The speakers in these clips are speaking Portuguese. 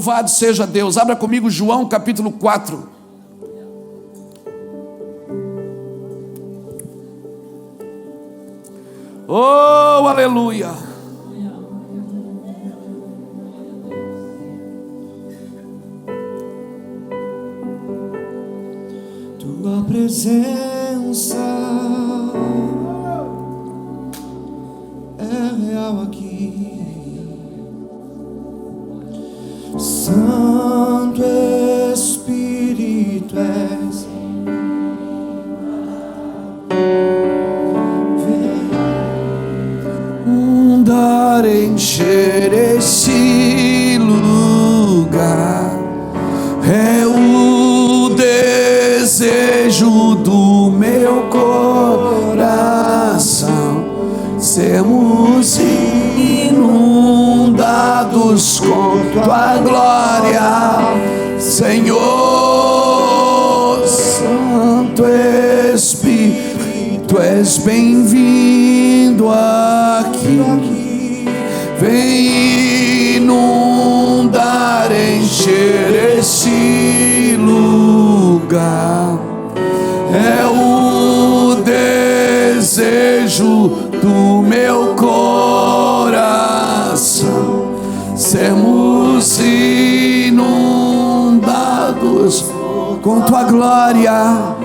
Louvado seja Deus. Abra comigo João capítulo 4. Oh, aleluia. Tua presença é real aqui. Santo Espírito és. Dar encher esse lugar é o desejo do meu coração. Sermos inundados com tua glória, Senhor. Santo Espírito, és bem-vindo aqui. Vem inundar, encher esse lugar. É o desejo do meu coração. Sermos inundados com tua glória,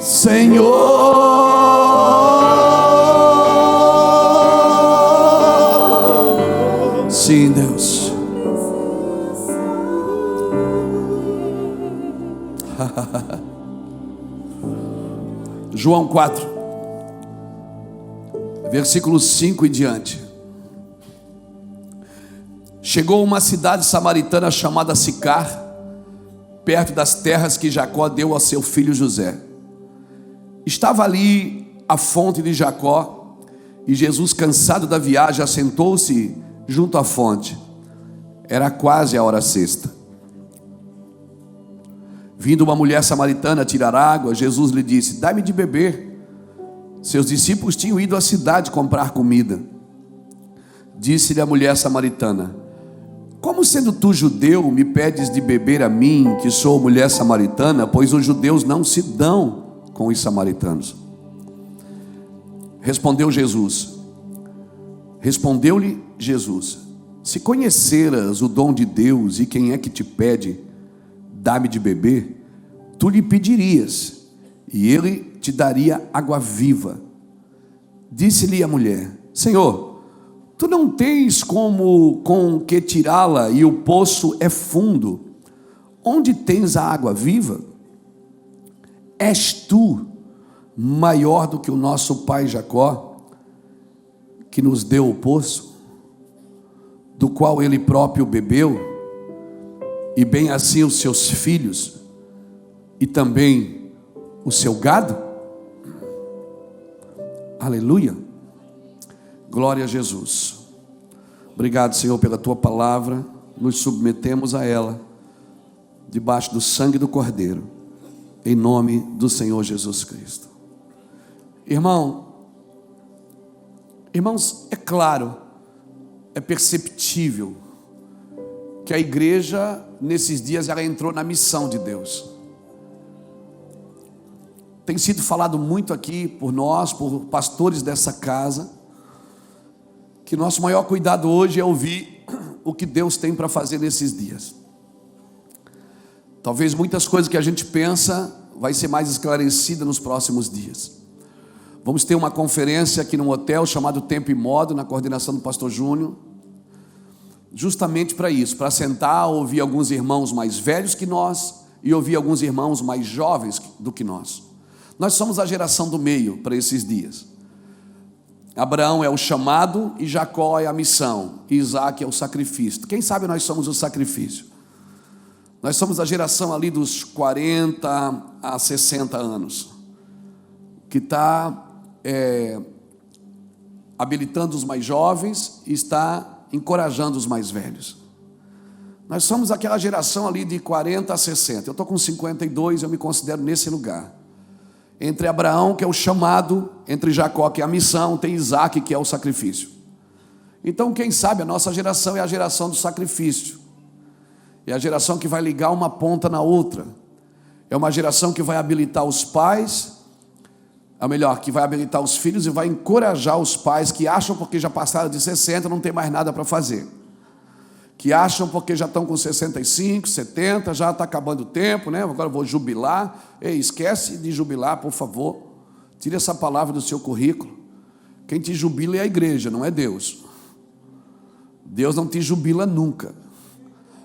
Senhor. Sim, Deus. João 4, versículos 5 em diante. Chegou uma cidade samaritana chamada Sicar, perto das terras que Jacó deu a seu filho José. Estava ali a fonte de Jacó, e Jesus, cansado da viagem, assentou-se junto à fonte. Era quase a hora sexta. Vindo uma mulher samaritana tirar água, Jesus lhe disse: dá-me de beber. Seus discípulos tinham ido à cidade comprar comida. Disse-lhe a mulher samaritana: como sendo tu judeu, me pedes de beber a mim, que sou mulher samaritana? Pois os judeus não se dão com os samaritanos. Respondeu-lhe Jesus: se conheceras o dom de Deus e quem é que te pede, dá-me de beber, tu lhe pedirias, e ele te daria água viva. Disse-lhe a mulher: Senhor, tu não tens como com que tirá-la, e o poço é fundo. Onde tens a água viva? És tu maior do que o nosso pai Jacó, que nos deu o poço, do qual ele próprio bebeu, e bem assim os seus filhos, e também o seu gado? Aleluia. Glória a Jesus. Obrigado, Senhor, pela tua palavra. Nos submetemos a ela, debaixo do sangue do Cordeiro, em nome do Senhor Jesus Cristo. Irmãos, é claro, é perceptível que a igreja, nesses dias, ela entrou na missão de Deus. Tem sido falado muito aqui por nós, por pastores dessa casa, que nosso maior cuidado hoje é ouvir o que Deus tem para fazer nesses dias. Talvez muitas coisas que a gente pensa vai ser mais esclarecida nos próximos dias. Vamos ter uma conferência aqui num hotel chamado Tempo e Modo, na coordenação do pastor Júnior, justamente para isso, para sentar, ouvir alguns irmãos mais velhos que nós e ouvir alguns irmãos mais jovens do que nós. Nós somos a geração do meio para esses dias. Abraão é o chamado e Jacó é a missão, e Isaac é o sacrifício. Quem sabe nós somos o sacrifício. Nós somos a geração ali dos 40 a 60 anos, que está habilitando os mais jovens e está encorajando os mais velhos. Nós somos aquela geração ali de 40 a 60. Eu estou com 52, eu me considero nesse lugar. Entre Abraão, que é o chamado, entre Jacó, que é a missão, tem Isaac, que é o sacrifício. Então, quem sabe a nossa geração é a geração do sacrifício. É a geração que vai ligar uma ponta na outra. É uma geração que vai habilitar os pais, ou melhor, que vai habilitar os filhos e vai encorajar os pais que acham porque já passaram de 60 não tem mais nada para fazer. Que acham porque já estão com 65, 70, já está acabando o tempo, né? Agora eu vou jubilar. Ei, esquece de jubilar, por favor. Tire essa palavra do seu currículo. Quem te jubila é a igreja, não é Deus. Deus não te jubila nunca.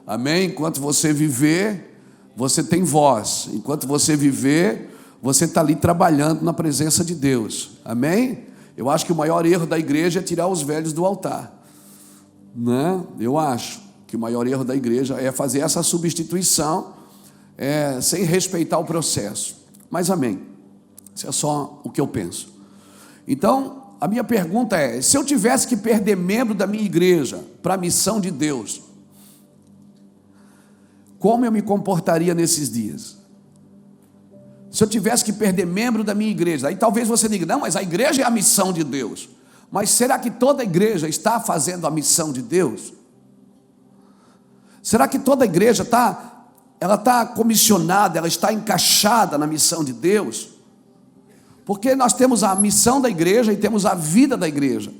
Amém? Enquanto você viver, você tem voz. Enquanto você viver, você está ali trabalhando na presença de Deus. Amém? Eu acho que o maior erro da igreja é tirar os velhos do altar. Né? Eu acho que o maior erro da igreja é fazer essa substituição sem respeitar o processo. Mas amém, isso é só o que eu penso. Então, a minha pergunta é: se eu tivesse que perder membro da minha igreja para a missão de Deus, como eu me comportaria nesses dias? Se eu tivesse que perder membro da minha igreja, aí talvez você diga: não, mas a igreja é a missão de Deus. Mas será que toda a igreja está fazendo a missão de Deus? Será que toda a igreja está comissionada, ela está encaixada na missão de Deus? Porque nós temos a missão da igreja e temos a vida da igreja.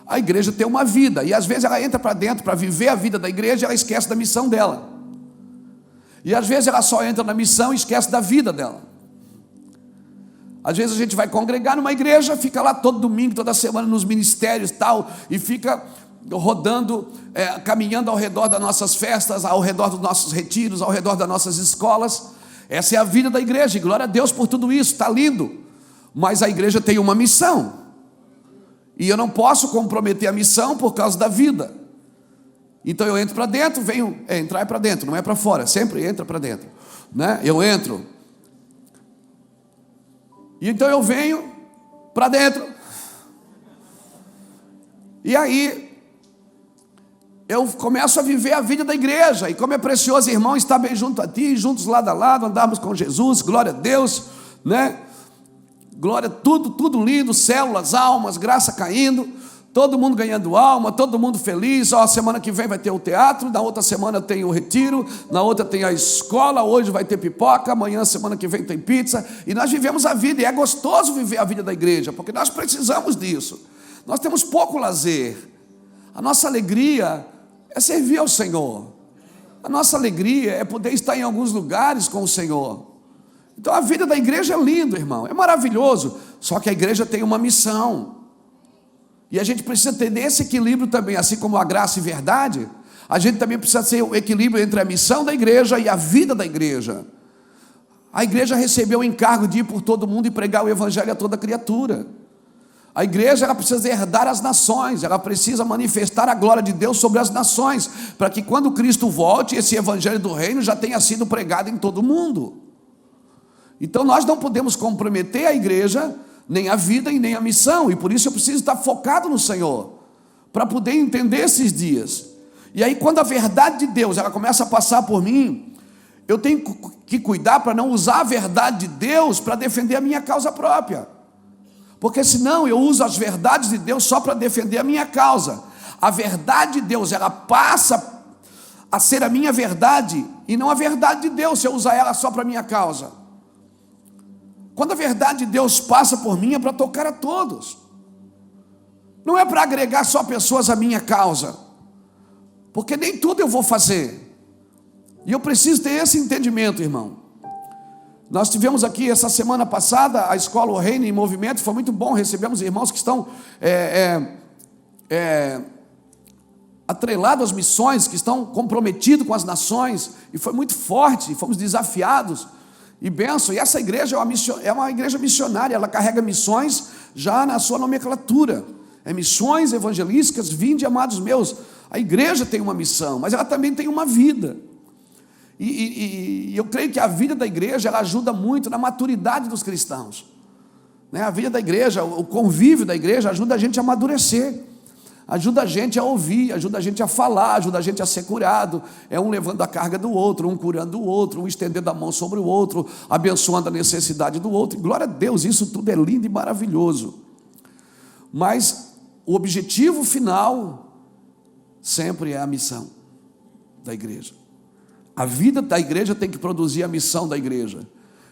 A igreja tem uma vida, e às vezes ela entra para dentro para viver a vida da igreja e ela esquece da missão dela. E às vezes ela só entra na missão e esquece da vida dela. Às vezes a gente vai congregar numa igreja, fica lá todo domingo, toda semana nos ministérios e tal, e fica rodando, caminhando ao redor das nossas festas, ao redor dos nossos retiros, ao redor das nossas escolas. Essa é a vida da igreja, e glória a Deus por tudo isso, está lindo. Mas a igreja tem uma missão, e eu não posso comprometer a missão por causa da vida. Então eu entro para dentro, entrar é para dentro, não é para fora, sempre entra para dentro, né? Eu entro, e então eu venho para dentro, e aí eu começo a viver a vida da igreja, e como é precioso, irmão, estar bem junto a ti, juntos lado a lado, andarmos com Jesus, glória a Deus, né? Glória, tudo lindo, células, almas, graça caindo, todo mundo ganhando alma, todo mundo feliz. Semana que vem vai ter o teatro, na outra semana tem o retiro, na outra tem a escola, hoje vai ter pipoca, amanhã, semana que vem tem pizza, e nós vivemos a vida, e é gostoso viver a vida da igreja, porque nós precisamos disso. Nós temos pouco lazer, a nossa alegria é servir ao Senhor, a nossa alegria é poder estar em alguns lugares com o Senhor. Então a vida da igreja é lindo, irmão, é maravilhoso, só que a igreja tem uma missão, e a gente precisa ter esse equilíbrio também, assim como a graça e verdade, a gente também precisa ter o equilíbrio entre a missão da igreja e a vida da igreja. A igreja recebeu o encargo de ir por todo mundo e pregar o evangelho a toda criatura. A igreja, ela precisa herdar as nações, ela precisa manifestar a glória de Deus sobre as nações, para que quando Cristo volte, esse evangelho do reino já tenha sido pregado em todo o mundo. Então nós não podemos comprometer a igreja, nem a vida e nem a missão, e por isso eu preciso estar focado no Senhor, para poder entender esses dias. E aí quando a verdade de Deus, ela começa a passar por mim, eu tenho que cuidar para não usar a verdade de Deus para defender a minha causa própria. Porque senão eu uso as verdades de Deus só para defender a minha causa. A verdade de Deus, ela passa a ser a minha verdade, e não a verdade de Deus, se eu usar ela só para a minha causa. Quando a verdade de Deus passa por mim, é para tocar a todos. Não é para agregar só pessoas à minha causa, porque nem tudo eu vou fazer. E eu preciso ter esse entendimento, irmão. Nós tivemos aqui essa semana passada a escola O Reino em Movimento, foi muito bom, recebemos irmãos que estão atrelados às missões, que estão comprometidos com as nações, e foi muito forte, fomos desafiados, e bênção. E essa igreja é uma igreja missionária, ela carrega missões já na sua nomenclatura, missões evangelísticas, vinde amados meus. A igreja tem uma missão, mas ela também tem uma vida. E eu creio que a vida da igreja, ela ajuda muito na maturidade dos cristãos, né? A vida da igreja, o convívio da igreja ajuda a gente a amadurecer, ajuda a gente a ouvir, ajuda a gente a falar, ajuda a gente a ser curado, um levando a carga do outro, um curando o outro, um estendendo a mão sobre o outro, abençoando a necessidade do outro, e glória a Deus, isso tudo é lindo e maravilhoso, mas o objetivo final sempre é a missão da igreja. A vida da igreja tem que produzir a missão da igreja.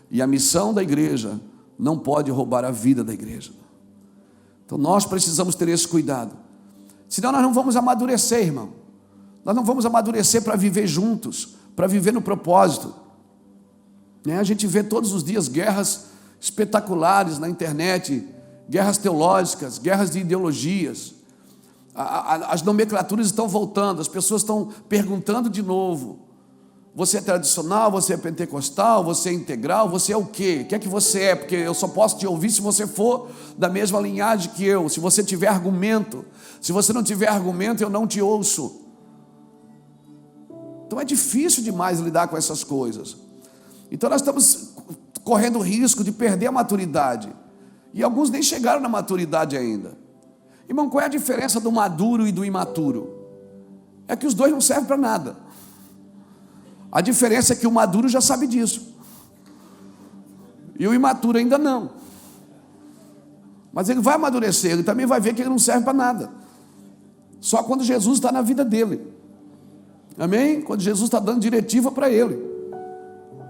E a missão da igreja não pode roubar a vida da igreja. Então nós precisamos ter esse cuidado. Senão nós não vamos amadurecer, irmão. Nós não vamos amadurecer para viver juntos, para viver no propósito. A gente vê todos os dias guerras espetaculares na internet, guerras teológicas, guerras de ideologias. As nomenclaturas estão voltando, as pessoas estão perguntando de novo: você é tradicional, você é pentecostal, você é integral, você é o quê? O que é que você é? Porque eu só posso te ouvir se você for da mesma linhagem que eu, se você tiver argumento. Se você não tiver argumento, eu não te ouço. Então é difícil demais lidar com essas coisas. Então nós estamos correndo o risco de perder a maturidade. E alguns nem chegaram na maturidade ainda. Irmão, qual é a diferença do maduro e do imaturo? É que os dois não servem para nada. A diferença é que o maduro já sabe disso. E o imaturo ainda não. Mas ele vai amadurecer, ele também vai ver que ele não serve para nada. Só quando Jesus está na vida dele. Amém? Quando Jesus está dando diretiva para ele.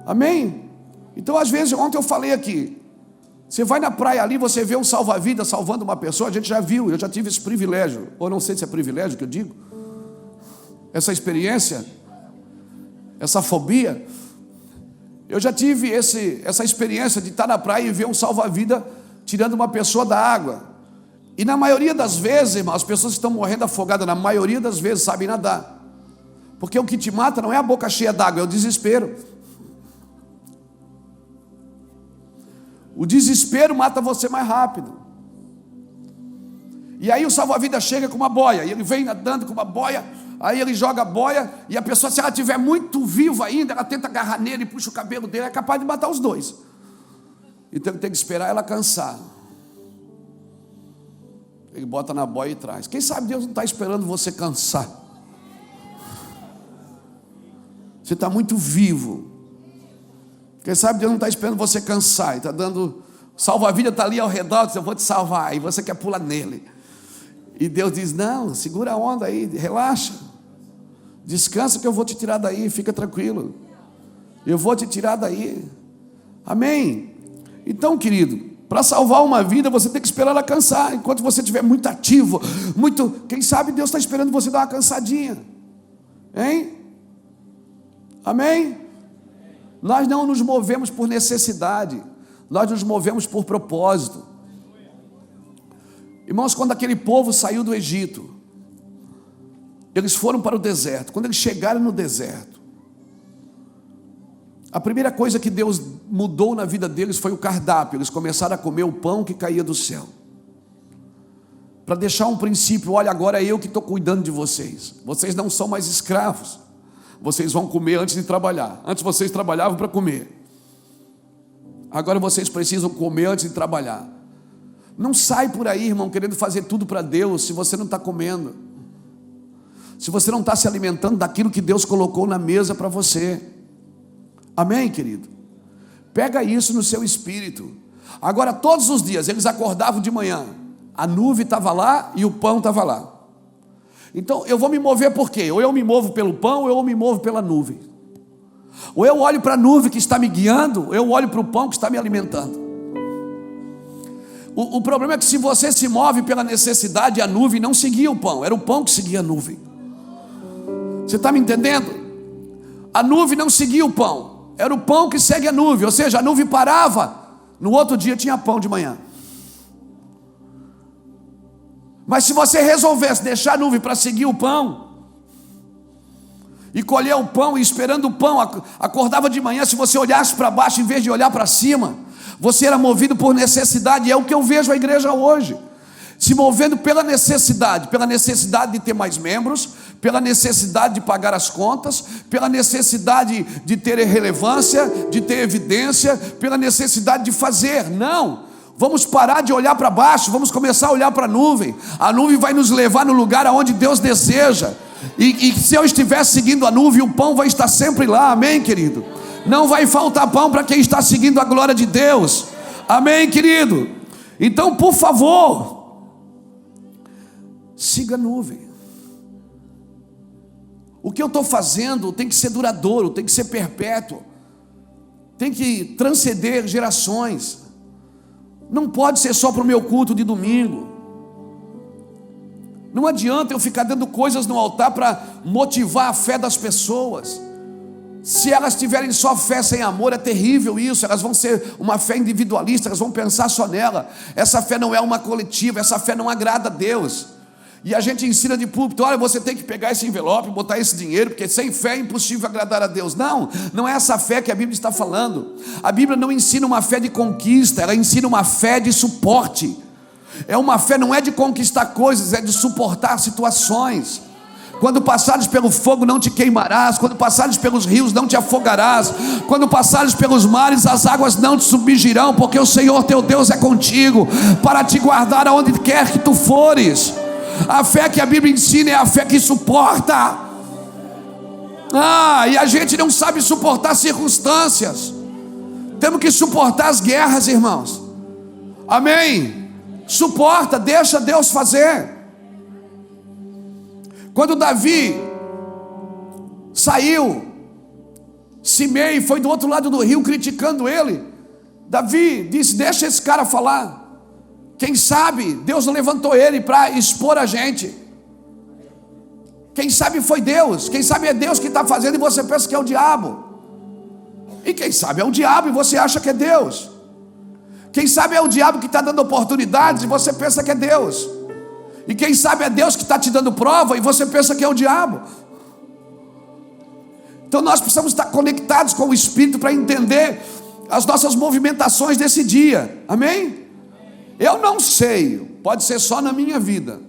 Amém? Então, às vezes, ontem eu falei aqui, você vai na praia ali, você vê um salva-vidas salvando uma pessoa, a gente já viu, eu já tive esse privilégio, ou não sei se é privilégio que eu digo, essa experiência, essa fobia, eu já tive essa experiência de estar na praia e ver um salva-vida tirando uma pessoa da água, e na maioria das vezes, irmão, as pessoas que estão morrendo afogadas, na maioria das vezes sabem nadar, porque o que te mata não é a boca cheia d'água, é o desespero. O desespero mata você mais rápido. E aí o salva-vida chega com uma boia, e ele vem nadando com uma boia, aí ele joga a boia, e a pessoa, se ela estiver muito viva ainda, ela tenta agarrar nele e puxa o cabelo dele, é capaz de matar os dois. Então ele tem que esperar ela cansar. Ele bota na boia e traz. Quem sabe Deus não está esperando você cansar. Você está muito vivo. Quem sabe Deus não está esperando você cansar, está dando, salva-vida está ali ao redor, diz, eu vou te salvar, e você quer pular nele, e Deus diz, não, segura a onda aí, relaxa, descansa que eu vou te tirar daí, fica tranquilo, eu vou te tirar daí, amém? Então, querido, para salvar uma vida, você tem que esperar ela cansar, enquanto você estiver muito ativo, quem sabe Deus está esperando você dar uma cansadinha, hein? Amém? Nós não nos movemos por necessidade, nós nos movemos por propósito. Irmãos, quando aquele povo saiu do Egito, eles foram para o deserto. Quando eles chegaram no deserto, a primeira coisa que Deus mudou na vida deles foi o cardápio. Eles começaram a comer o pão que caía do céu, para deixar um princípio: olha, agora é eu que estou cuidando de vocês, vocês não são mais escravos. Vocês vão comer antes de trabalhar. Antes vocês trabalhavam para comer. Agora vocês precisam comer antes de trabalhar. Não sai por aí, irmão, querendo fazer tudo para Deus, se você não está comendo. Se você não está se alimentando daquilo que Deus colocou na mesa para você. Amém, querido? Pega isso no seu espírito. Agora, todos os dias, eles acordavam de manhã. A nuvem estava lá e o pão estava lá. Então eu vou me mover por quê? Ou eu me movo pelo pão, ou eu me movo pela nuvem. Ou eu olho para a nuvem que está me guiando, ou eu olho para o pão que está me alimentando. O problema é que se você se move pela necessidade, a nuvem não seguia o pão, era o pão que seguia a nuvem. Você está me entendendo? A nuvem não seguia o pão, era o pão que segue a nuvem. Ou seja, a nuvem parava, no outro dia tinha pão de manhã. Mas se você resolvesse deixar a nuvem para seguir o pão, e colher o pão, e esperando o pão, acordava de manhã, se você olhasse para baixo em vez de olhar para cima, você era movido por necessidade. E é o que eu vejo a igreja hoje, se movendo pela necessidade de ter mais membros, pela necessidade de pagar as contas, pela necessidade de ter relevância, de ter evidência, pela necessidade de fazer. Não! Vamos parar de olhar para baixo, vamos começar a olhar para a nuvem. A nuvem vai nos levar no lugar aonde Deus deseja. E se eu estiver seguindo a nuvem, o pão vai estar sempre lá, amém, querido? Não vai faltar pão para quem está seguindo a glória de Deus, amém, querido? Então, por favor, siga a nuvem. O que eu estou fazendo tem que ser duradouro, tem que ser perpétuo, tem que transcender gerações. Não pode ser só para o meu culto de domingo. Não adianta eu ficar dando coisas no altar para motivar a fé das pessoas. Se elas tiverem só fé sem amor, é terrível isso. Elas vão ser uma fé individualista, elas vão pensar só nela. Essa fé não é uma coletiva, essa fé não agrada a Deus. E a gente ensina de púlpito: olha, você tem que pegar esse envelope, botar esse dinheiro, porque sem fé é impossível agradar a Deus. Não, não é essa fé que a Bíblia está falando. A Bíblia não ensina uma fé de conquista, ela ensina uma fé de suporte. É uma fé, não é de conquistar coisas, é de suportar situações. Quando passares pelo fogo não te queimarás, quando passares pelos rios não te afogarás, quando passares pelos mares as águas não te submergirão, porque o Senhor teu Deus é contigo, para te guardar aonde quer que tu fores. A fé que a Bíblia ensina é a fé que suporta. E a gente não sabe suportar circunstâncias. Temos que suportar as guerras, irmãos. Amém? Suporta, deixa Deus fazer. Quando Davi saiu, Simei foi do outro lado do rio criticando ele. Davi disse: deixa esse cara falar. Quem sabe Deus levantou ele para expor a gente. Quem sabe foi Deus. Quem sabe é Deus que está fazendo e você pensa que é o diabo. E quem sabe é o diabo e você acha que é Deus. Quem sabe é o diabo que está dando oportunidades e você pensa que é Deus. E quem sabe é Deus que está te dando prova e você pensa que é o diabo. Então nós precisamos estar conectados com o Espírito para entender as nossas movimentações desse dia. Amém? Eu não sei, pode ser só na minha vida,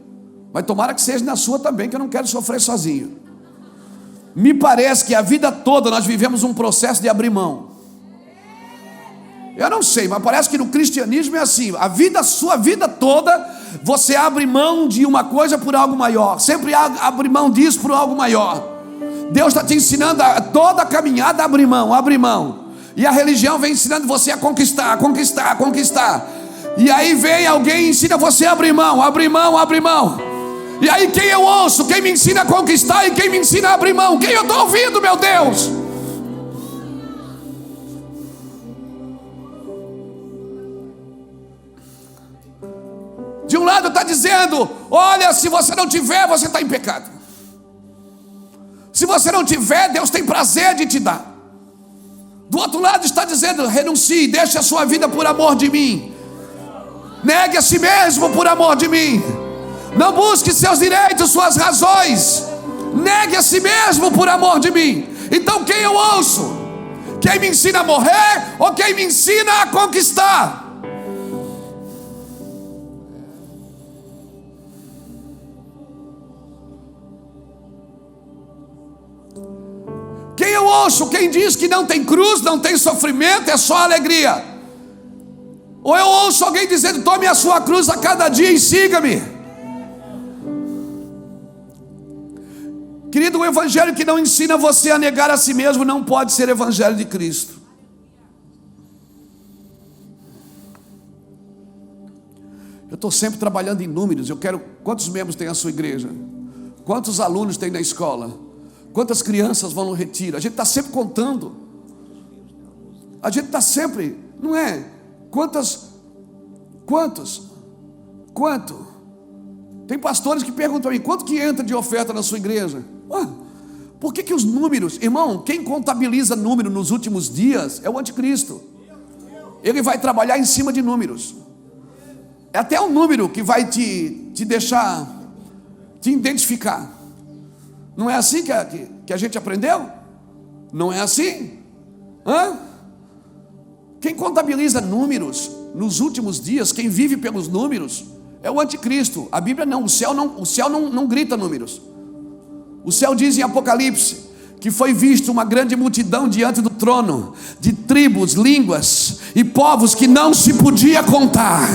mas tomara que seja na sua também, que eu não quero sofrer sozinho. Me parece que a vida toda nós vivemos um processo de abrir mão. Eu não sei, mas parece que no cristianismo é assim: sua vida toda, você abre mão de uma coisa por algo maior. Sempre abre mão disso por algo maior. Deus está te ensinando toda a caminhada a abrir mão, abrir mão. E a religião vem ensinando você a conquistar, conquistar, conquistar. E aí vem alguém e ensina você a abrir mão, abrir mão, abrir mão. E aí quem eu ouço? Quem me ensina a conquistar e quem me ensina a abrir mão? Quem eu estou ouvindo, meu Deus? De um lado está dizendo: olha, se você não tiver, você está em pecado. Se você não tiver, Deus tem prazer de te dar. Do outro lado está dizendo: renuncie, deixe a sua vida por amor de mim. Negue a si mesmo por amor de mim. Não busque seus direitos, suas razões. Negue a si mesmo por amor de mim. Então quem eu ouço? Quem me ensina a morrer ou quem me ensina a conquistar? Quem eu ouço? Quem diz que não tem cruz, não tem sofrimento, é só alegria? Ou eu ouço alguém dizendo: tome a sua cruz a cada dia e siga-me? Querido, o evangelho que não ensina você a negar a si mesmo não pode ser evangelho de Cristo. Eu estou sempre trabalhando em números. Quantos membros tem a sua igreja? Quantos alunos tem na escola? Quantas crianças vão no retiro? A gente está sempre contando. A gente está sempre, não é? Quanto? Tem pastores que perguntam a mim: quanto que entra de oferta na sua igreja? Por que os números? Irmão, quem contabiliza número nos últimos dias é o anticristo. Ele vai trabalhar em cima de números. É até um número que vai te deixar, te identificar. Não é assim que a gente aprendeu? Não é assim? Quem contabiliza números nos últimos dias, quem vive pelos números, é o anticristo. A Bíblia não, o céu não grita números. O céu diz em Apocalipse que foi visto uma grande multidão diante do trono, de tribos, línguas e povos que não se podia contar.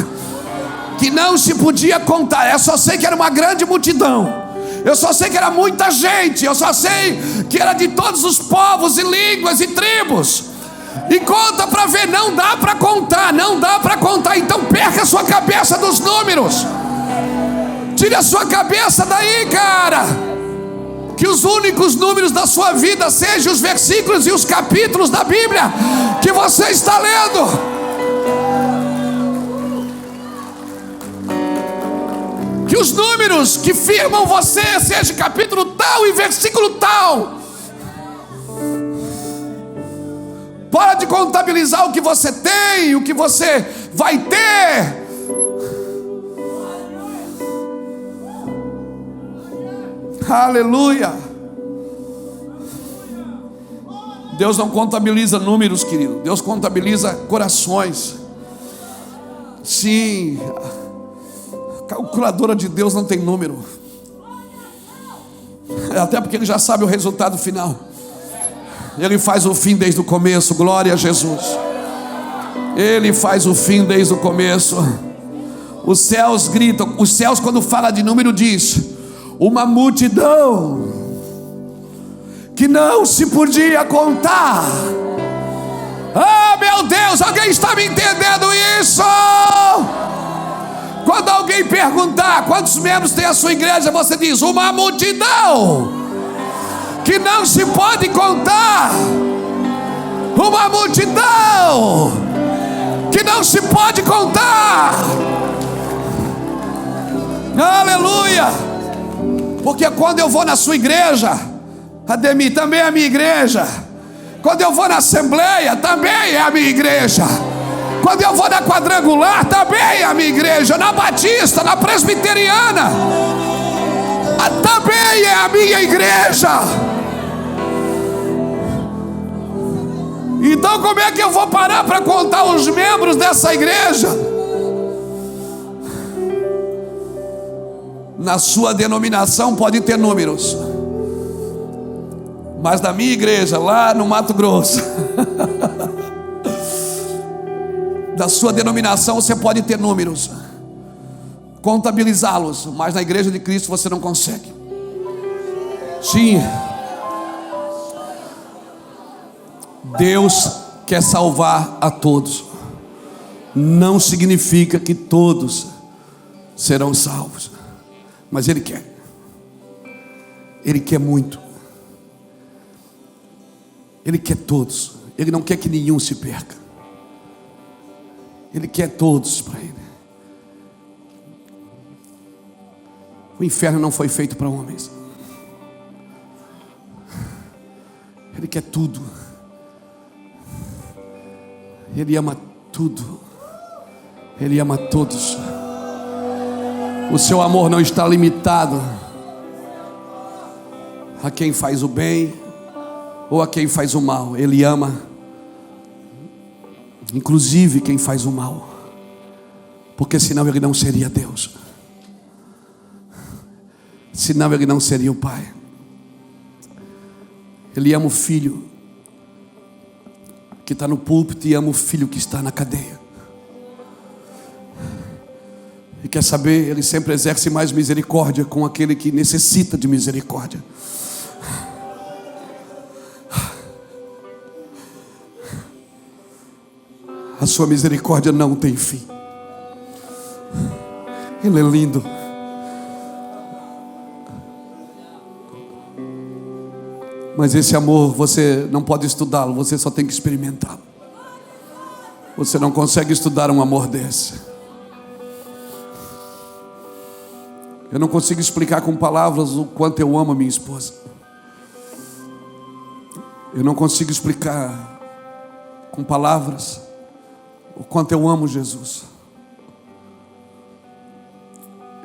Que não se podia contar. Eu só sei que era uma grande multidão. Eu só sei que era muita gente. Eu só sei que era de todos os povos e línguas e tribos. E conta para ver, não dá para contar, não dá para contar. Então perca a sua cabeça dos números. Tire a sua cabeça daí, cara. Que os únicos números da sua vida sejam os versículos e os capítulos da Bíblia que você está lendo. Que os números que firmam você sejam capítulo tal e versículo tal. Para de contabilizar o que você tem, o que você vai ter. Aleluia. Deus não contabiliza números, querido. Deus contabiliza corações. Sim, a calculadora de Deus não tem número. Até porque Ele já sabe o resultado final. Ele faz o fim desde o começo. Glória a Jesus. Ele faz o fim desde o começo. Os céus gritam. Os céus, quando fala de número, diz: uma multidão que não se podia contar. Ah, meu Deus, alguém está me entendendo isso? Quando alguém perguntar quantos membros tem a sua igreja, você diz: uma multidão que não se pode contar. Uma multidão que não se pode contar. Aleluia. Porque quando eu vou na sua igreja, Ademir, também é a minha igreja. Quando eu vou na assembleia, também é a minha igreja. Quando eu vou na quadrangular, também é a minha igreja. Na batista, na presbiteriana, também é a minha igreja. Então como é que eu vou parar para contar os membros dessa igreja? Na sua denominação pode ter números, mas na minha igreja, lá no Mato Grosso, da sua denominação você pode ter números, contabilizá-los, mas na igreja de Cristo você não consegue. Sim, Deus quer salvar a todos. Não significa que todos serão salvos, mas Ele quer. Ele quer muito. Ele quer todos. Ele não quer que nenhum se perca. Ele quer todos para Ele. O inferno não foi feito para homens. Ele quer tudo. Ele ama tudo. Ele ama todos. O seu amor não está limitado a quem faz o bem ou a quem faz o mal. Ele ama, inclusive, quem faz o mal, porque senão Ele não seria Deus. Senão Ele não seria o Pai. Ele ama o filho que está no púlpito e ama o filho que está na cadeia. E quer saber, Ele sempre exerce mais misericórdia com aquele que necessita de misericórdia. A sua misericórdia não tem fim. Ele é lindo. Mas esse amor você não pode estudá-lo, você só tem que experimentá-lo. Você não consegue estudar um amor desse. Eu não consigo explicar com palavras o quanto eu amo a minha esposa. Eu não consigo explicar com palavras o quanto eu amo Jesus.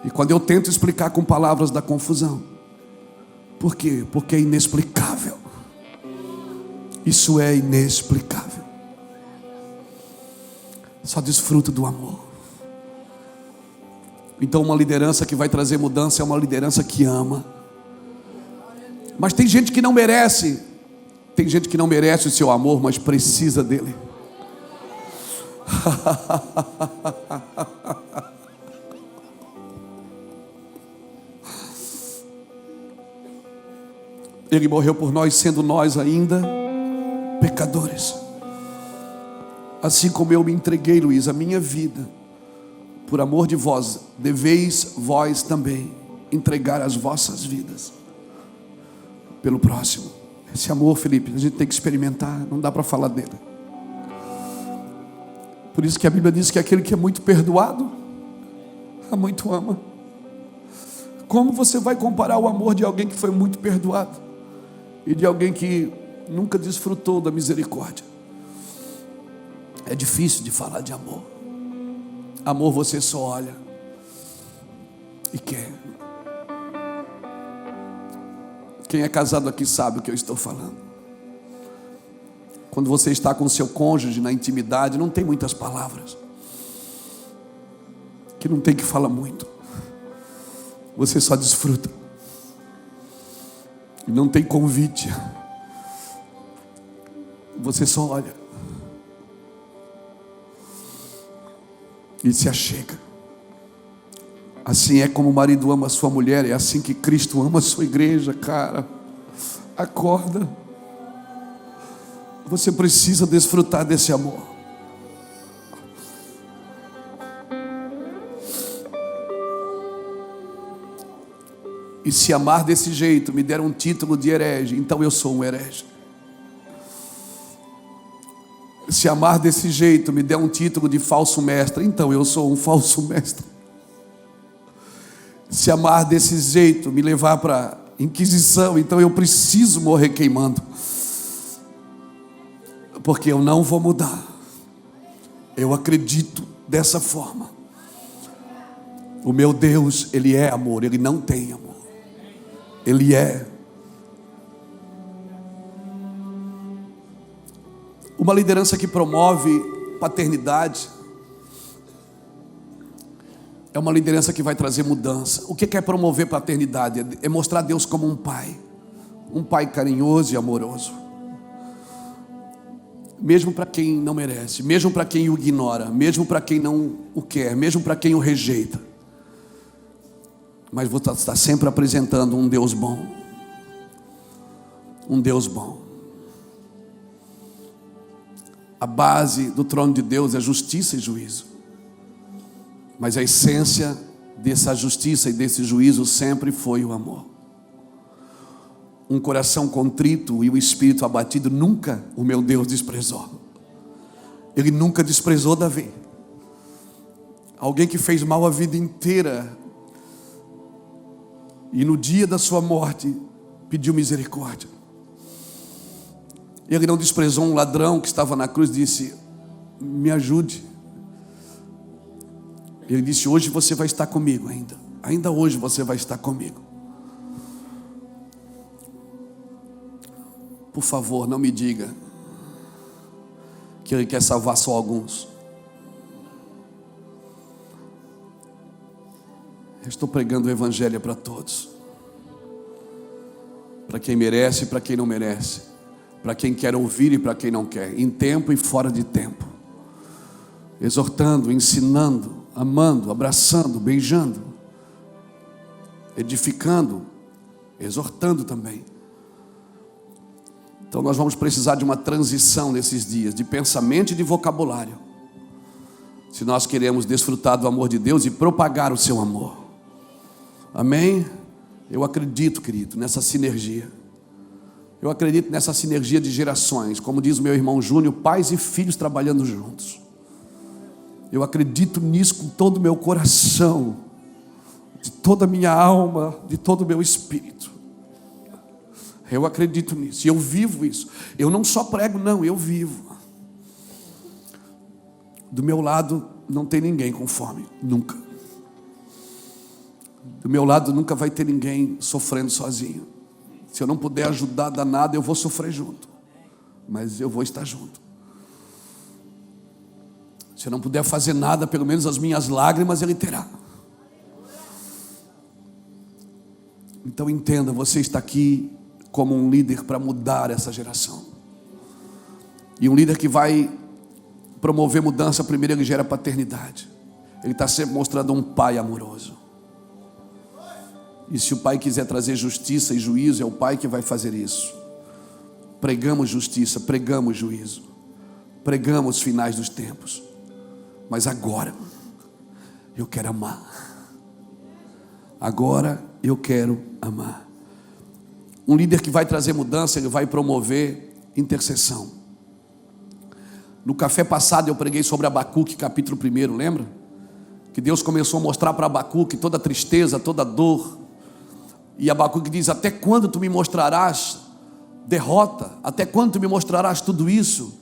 E quando eu tento explicar com palavras, dá confusão. Por quê? Porque é inexplicável. Isso é inexplicável. Só desfruto do amor. Então uma liderança que vai trazer mudança é uma liderança que ama. Mas tem gente que não merece. Tem gente que não merece o seu amor, mas precisa dele. Ele morreu por nós, sendo nós ainda pecadores. Assim como eu me entreguei, Luiz, a minha vida por amor de vós, deveis vós também entregar as vossas vidas. pelo próximo. Esse amor, Felipe, a gente tem que experimentar, não dá para falar dele. Por isso que a Bíblia diz que aquele que é muito perdoado, a muito ama. Como você vai comparar o amor de alguém que foi muito perdoado e de alguém que nunca desfrutou da misericórdia? É difícil de falar de amor. Amor você só olha e quer. Quem é casado aqui sabe o que eu estou falando. Quando você está com o seu cônjuge na intimidade, não tem muitas palavras, que não tem que falar muito. Você só desfruta. E não tem convite. Você só olha e se achega. Assim é como o marido ama a sua mulher, é assim que Cristo ama a sua igreja, cara. Acorda. Você precisa desfrutar desse amor. E se amar desse jeito me der um título de herege, então eu sou um herege. Se amar desse jeito me der um título de falso mestre, então eu sou um falso mestre. Se amar desse jeito me levar para inquisição, então eu preciso morrer queimando. Porque eu não vou mudar. Eu acredito dessa forma. O meu Deus, Ele é amor, Ele não tem amor. Ele é. Uma liderança que promove paternidade é uma liderança que vai trazer mudança. O que é promover paternidade? É mostrar Deus como um pai carinhoso e amoroso, mesmo para quem não merece, mesmo para quem o ignora, mesmo para quem não o quer, mesmo para quem o rejeita. Mas você está sempre apresentando um Deus bom, um Deus bom. A base do trono de Deus é justiça e juízo. Mas a essência dessa justiça e desse juízo sempre foi o amor. Um coração contrito e um espírito abatido nunca o meu Deus desprezou. Ele nunca desprezou Davi. Alguém que fez mal a vida inteira e no dia da sua morte pediu misericórdia. Ele não desprezou um ladrão que estava na cruz e disse: me ajude. Ele disse: hoje você vai estar comigo ainda hoje você vai estar comigo. Por favor, não me diga que Ele quer salvar só alguns. Eu estou pregando o Evangelho para todos, para quem merece e para quem não merece, para quem quer ouvir e para quem não quer, em tempo e fora de tempo, exortando, ensinando, amando, abraçando, beijando, edificando, exortando também. Então nós vamos precisar de uma transição nesses dias, de pensamento e de vocabulário, se nós queremos desfrutar do amor de Deus e propagar o seu amor. Amém? Eu acredito, querido, nessa sinergia. Eu acredito nessa sinergia de gerações, como diz o meu irmão Júnior, pais e filhos trabalhando juntos. Eu acredito nisso com todo o meu coração, de toda a minha alma, de todo o meu espírito. Eu acredito nisso, e eu vivo isso. Eu não só prego, não, eu vivo. Do meu lado não tem ninguém com fome, nunca. Do meu lado nunca vai ter ninguém sofrendo sozinho. Se eu não puder ajudar danado, eu vou sofrer junto, mas eu vou estar junto. Se eu não puder fazer nada, pelo menos as minhas lágrimas Ele terá. Então entenda, você está aqui como um líder para mudar essa geração. E um líder que vai promover mudança, primeiro ele gera paternidade. Ele está sempre mostrando um pai amoroso. E se o pai quiser trazer justiça e juízo, é o pai que vai fazer isso. Pregamos justiça, pregamos juízo, pregamos os finais dos tempos. Mas agora eu quero amar. Agora eu quero amar. um líder que vai trazer mudança, ele vai promover intercessão. No café passado eu preguei sobre Abacuque, capítulo 1, lembra? Que Deus começou a mostrar para Abacuque toda a tristeza, toda a dor. E Abacuque diz: até quando tu me mostrarás derrota? Até quando tu me mostrarás tudo isso?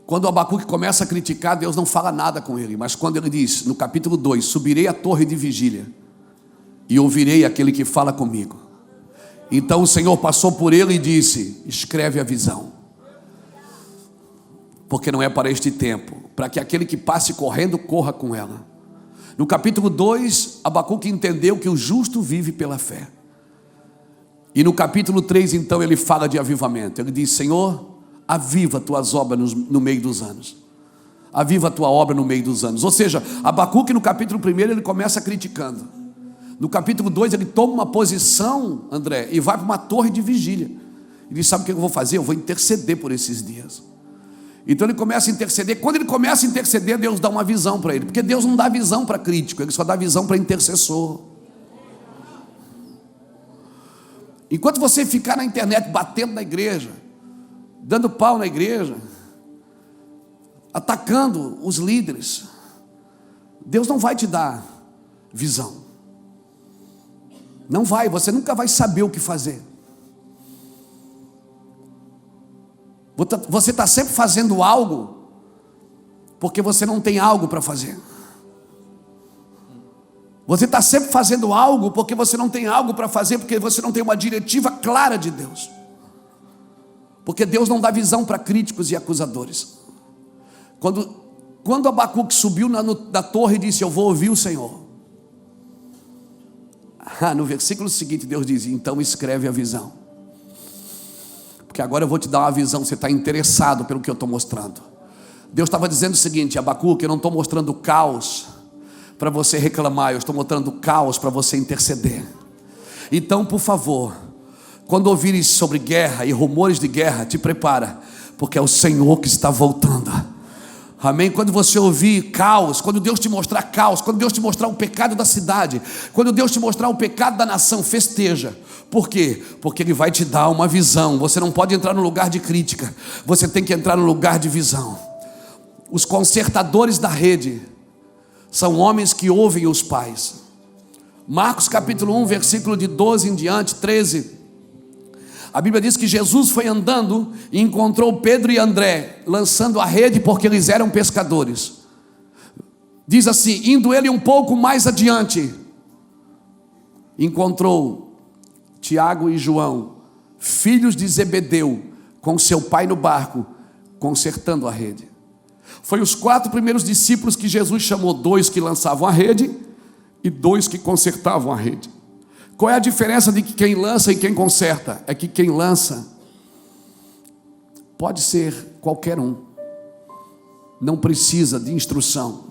Quando Abacuque começa a criticar, Deus não fala nada com ele. Mas quando ele diz, no capítulo 2, subirei à torre de vigília e ouvirei aquele que fala comigo. Então o Senhor passou por ele e disse: escreve a visão, porque não é para este tempo, para que aquele que passe correndo, corra com ela. No capítulo 2, Abacuque entendeu que o justo vive pela fé. E no capítulo 3, então, ele fala de avivamento. Ele diz: Senhor, aviva tuas obras no meio dos anos. Aviva a tua obra no meio dos anos. Ou seja, Abacuque no capítulo 1, ele começa criticando. No capítulo 2, ele toma uma posição, André, e vai para uma torre de vigília. Ele diz: sabe o que eu vou fazer? Eu vou interceder por esses dias. Então ele começa a interceder. Quando ele começa a interceder, Deus dá uma visão para ele. Porque Deus não dá visão para crítico, Ele só dá visão para intercessor. Enquanto você ficar na internet batendo na igreja, dando pau na igreja, atacando os líderes, Deus não vai te dar visão. Não vai, você nunca vai saber o que fazer. Você está sempre fazendo algo porque você não tem algo para fazer. Você está sempre fazendo algo porque você não tem algo para fazer, porque você não tem uma diretiva clara de Deus. Porque Deus não dá visão para críticos e acusadores. Quando Abacuque subiu da torre e disse: eu vou ouvir o Senhor. No versículo seguinte Deus diz: então escreve a visão, porque agora eu vou te dar uma visão. Você está interessado pelo que eu estou mostrando. Deus estava dizendo o seguinte: Abacuque, eu não estou mostrando caos para você reclamar, eu estou mostrando caos para você interceder. Então, por favor, quando ouvires sobre guerra e rumores de guerra, te prepara, porque é o Senhor que está voltando. Amém? Quando você ouvir caos, quando Deus te mostrar caos, quando Deus te mostrar o pecado da cidade, quando Deus te mostrar o pecado da nação, festeja. Por quê? Porque Ele vai te dar uma visão. Você não pode entrar no lugar de crítica, você tem que entrar no lugar de visão. Os consertadores da rede são homens que ouvem os pais. Marcos capítulo 1, versículo de 12 em diante, 13. A Bíblia diz que Jesus foi andando e encontrou Pedro e André lançando a rede, porque eles eram pescadores. Diz assim: indo ele um pouco mais adiante, encontrou Tiago e João, filhos de Zebedeu, com seu pai no barco, consertando a rede. Foi os 4 primeiros discípulos que Jesus chamou: 2 que lançavam a rede e 2 que consertavam a rede. Qual é a diferença de quem lança e quem conserta? É que quem lança pode ser qualquer um, não precisa de instrução.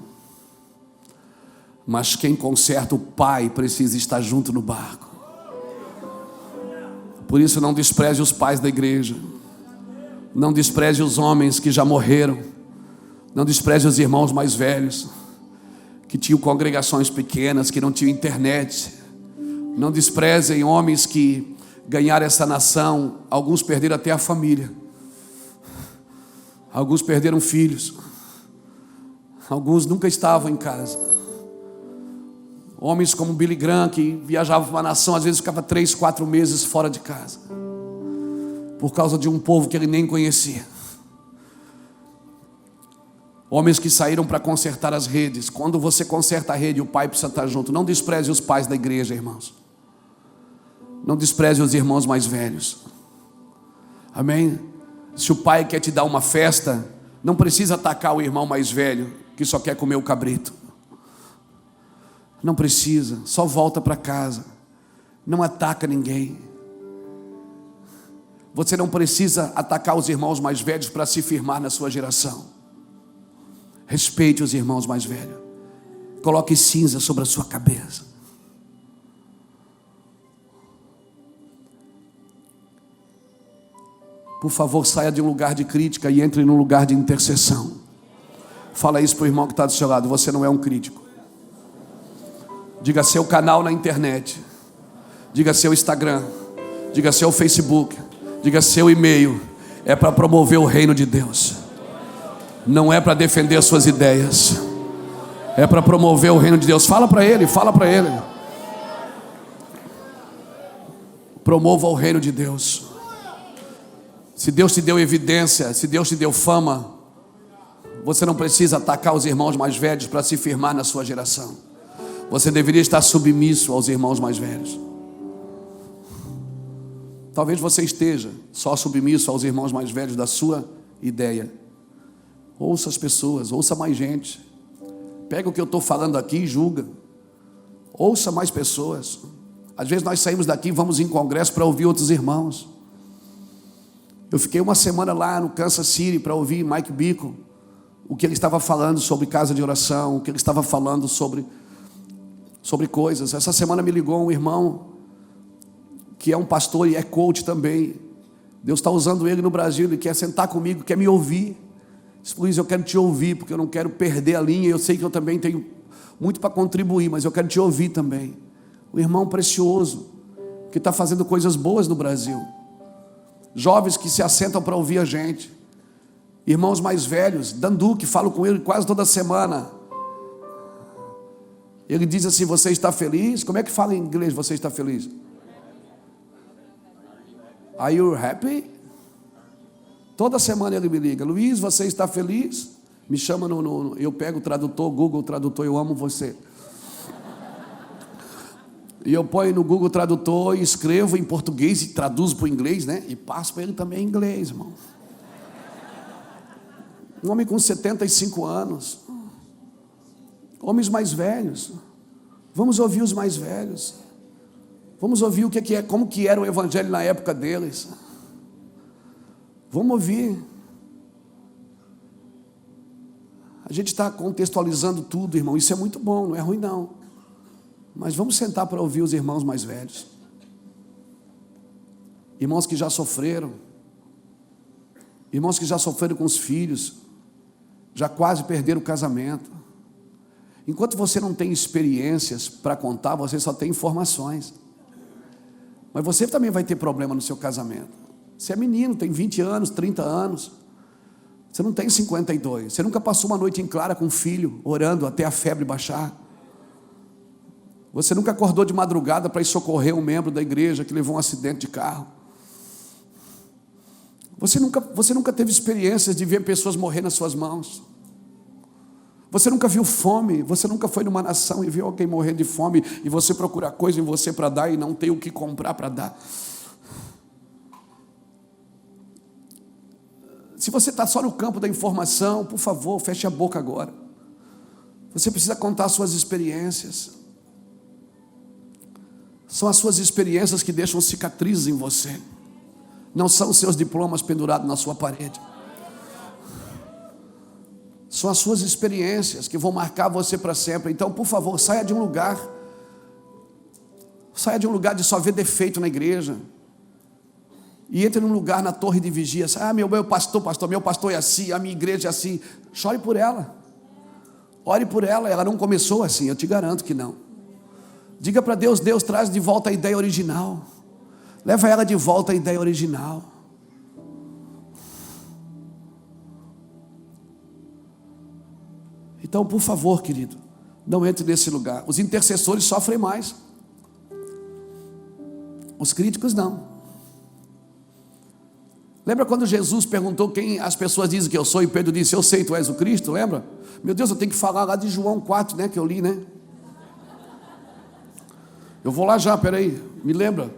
Mas quem conserta, o pai precisa estar junto no barco. Por isso, não despreze os pais da igreja, não despreze os homens que já morreram, não despreze os irmãos mais velhos, que tinham congregações pequenas, que não tinham internet. Não desprezem homens que ganharam essa nação. Alguns perderam até a família, alguns perderam filhos, alguns nunca estavam em casa. Homens como Billy Graham, que viajavam para uma nação, às vezes ficava 3, 4 meses fora de casa, por causa de um povo que ele nem conhecia. Homens que saíram para consertar as redes. Quando você conserta a rede, o pai precisa estar junto. Não despreze os pais da igreja, irmãos. Não despreze os irmãos mais velhos. Amém? Se o pai quer te dar uma festa, não precisa atacar o irmão mais velho, que só quer comer o cabrito. Não precisa, só volta para casa. Não ataca ninguém. Você não precisa atacar os irmãos mais velhos para se firmar na sua geração. Respeite os irmãos mais velhos. Coloque cinza sobre a sua cabeça. Por favor, saia de um lugar de crítica e entre num lugar de intercessão. Fala isso para o irmão que está do seu lado: você não é um crítico. Diga: seu canal na internet diga seu Instagram, diga seu Facebook, diga seu e-mail. É para promover o reino de Deus. Não é para defender suas ideias. É para promover o reino de Deus. Fala para ele, fala para ele. Promova o reino de Deus. Se Deus te deu evidência, se Deus te deu fama, você não precisa atacar os irmãos mais velhos para se firmar na sua geração. Você deveria estar submisso aos irmãos mais velhos. Talvez você esteja só submisso aos irmãos mais velhos da sua ideia. Ouça as pessoas, ouça mais gente. Pega o que eu estou falando aqui e julga. Ouça mais pessoas. Às vezes nós saímos daqui e vamos em congresso para ouvir outros irmãos. Eu fiquei uma semana lá no Kansas City para ouvir Mike Bickle, o que ele estava falando sobre casa de oração, o que ele estava falando sobre coisas. Essa semana me ligou um irmão que é um pastor e é coach também. Deus está usando ele no Brasil, ele quer sentar comigo, quer me ouvir. Disse: Luiz, eu quero te ouvir, porque eu não quero perder a linha. Eu sei que eu também tenho muito para contribuir, mas eu quero te ouvir também. Um irmão precioso, que está fazendo coisas boas no Brasil. Jovens que se assentam para ouvir a gente. Irmãos mais velhos, Dandu, que falo com ele quase toda semana. Ele diz assim: você está feliz? Como é que fala em inglês você está feliz? Are you happy? Toda semana ele me liga: Luiz, você está feliz? Me chama eu pego o tradutor, Google Tradutor, eu amo você. E eu ponho no Google Tradutor e escrevo em português e traduzo para o inglês, né? E passo para ele também em inglês, irmão. Um homem com 75 anos. Homens mais velhos. Vamos ouvir os mais velhos. Vamos ouvir o que é, como que era o evangelho na época deles. Vamos ouvir. A gente está contextualizando tudo, irmão. Isso é muito bom, não é ruim não. Mas vamos sentar para ouvir os irmãos mais velhos. Irmãos que já sofreram. Irmãos que já sofreram com os filhos. Já quase perderam o casamento. Enquanto você não tem experiências para contar, você só tem informações. Mas você também vai ter problema no seu casamento. Você é menino, tem 20 anos, 30 anos. Você não tem 52. Você nunca passou uma noite em clara com um filho, orando até a febre baixar. Você nunca acordou de madrugada para ir socorrer um membro da igreja que levou um acidente de carro. Você nunca teve experiências de ver pessoas morrer nas suas mãos. Você nunca viu fome. Você nunca foi numa nação e viu alguém morrer de fome e você procurar coisa em você para dar e não ter o que comprar para dar. Se você está só no campo da informação, por favor, feche a boca agora. Você precisa contar suas experiências. São as suas experiências que deixam cicatrizes em você. Não são os seus diplomas pendurados na sua parede. São as suas experiências que vão marcar você para sempre. Então, por favor, saia de um lugar. Saia de um lugar de só ver defeito na igreja. E entre num lugar na torre de vigia. Meu pastor, meu pastor é assim, a minha igreja é assim. Chore por ela. Ore por ela. Ela não começou assim, eu te garanto que não. Diga para Deus: Deus, traz de volta a ideia original. Leva ela de volta à ideia original. Então, por favor, querido, não entre nesse lugar. Os intercessores sofrem mais. Os críticos não. Lembra quando Jesus perguntou quem as pessoas dizem que eu sou? E Pedro disse: eu sei, tu és o Cristo, lembra? Meu Deus, eu tenho que falar lá de João 4, né, que eu li, né? Eu vou lá já, peraí, me lembra?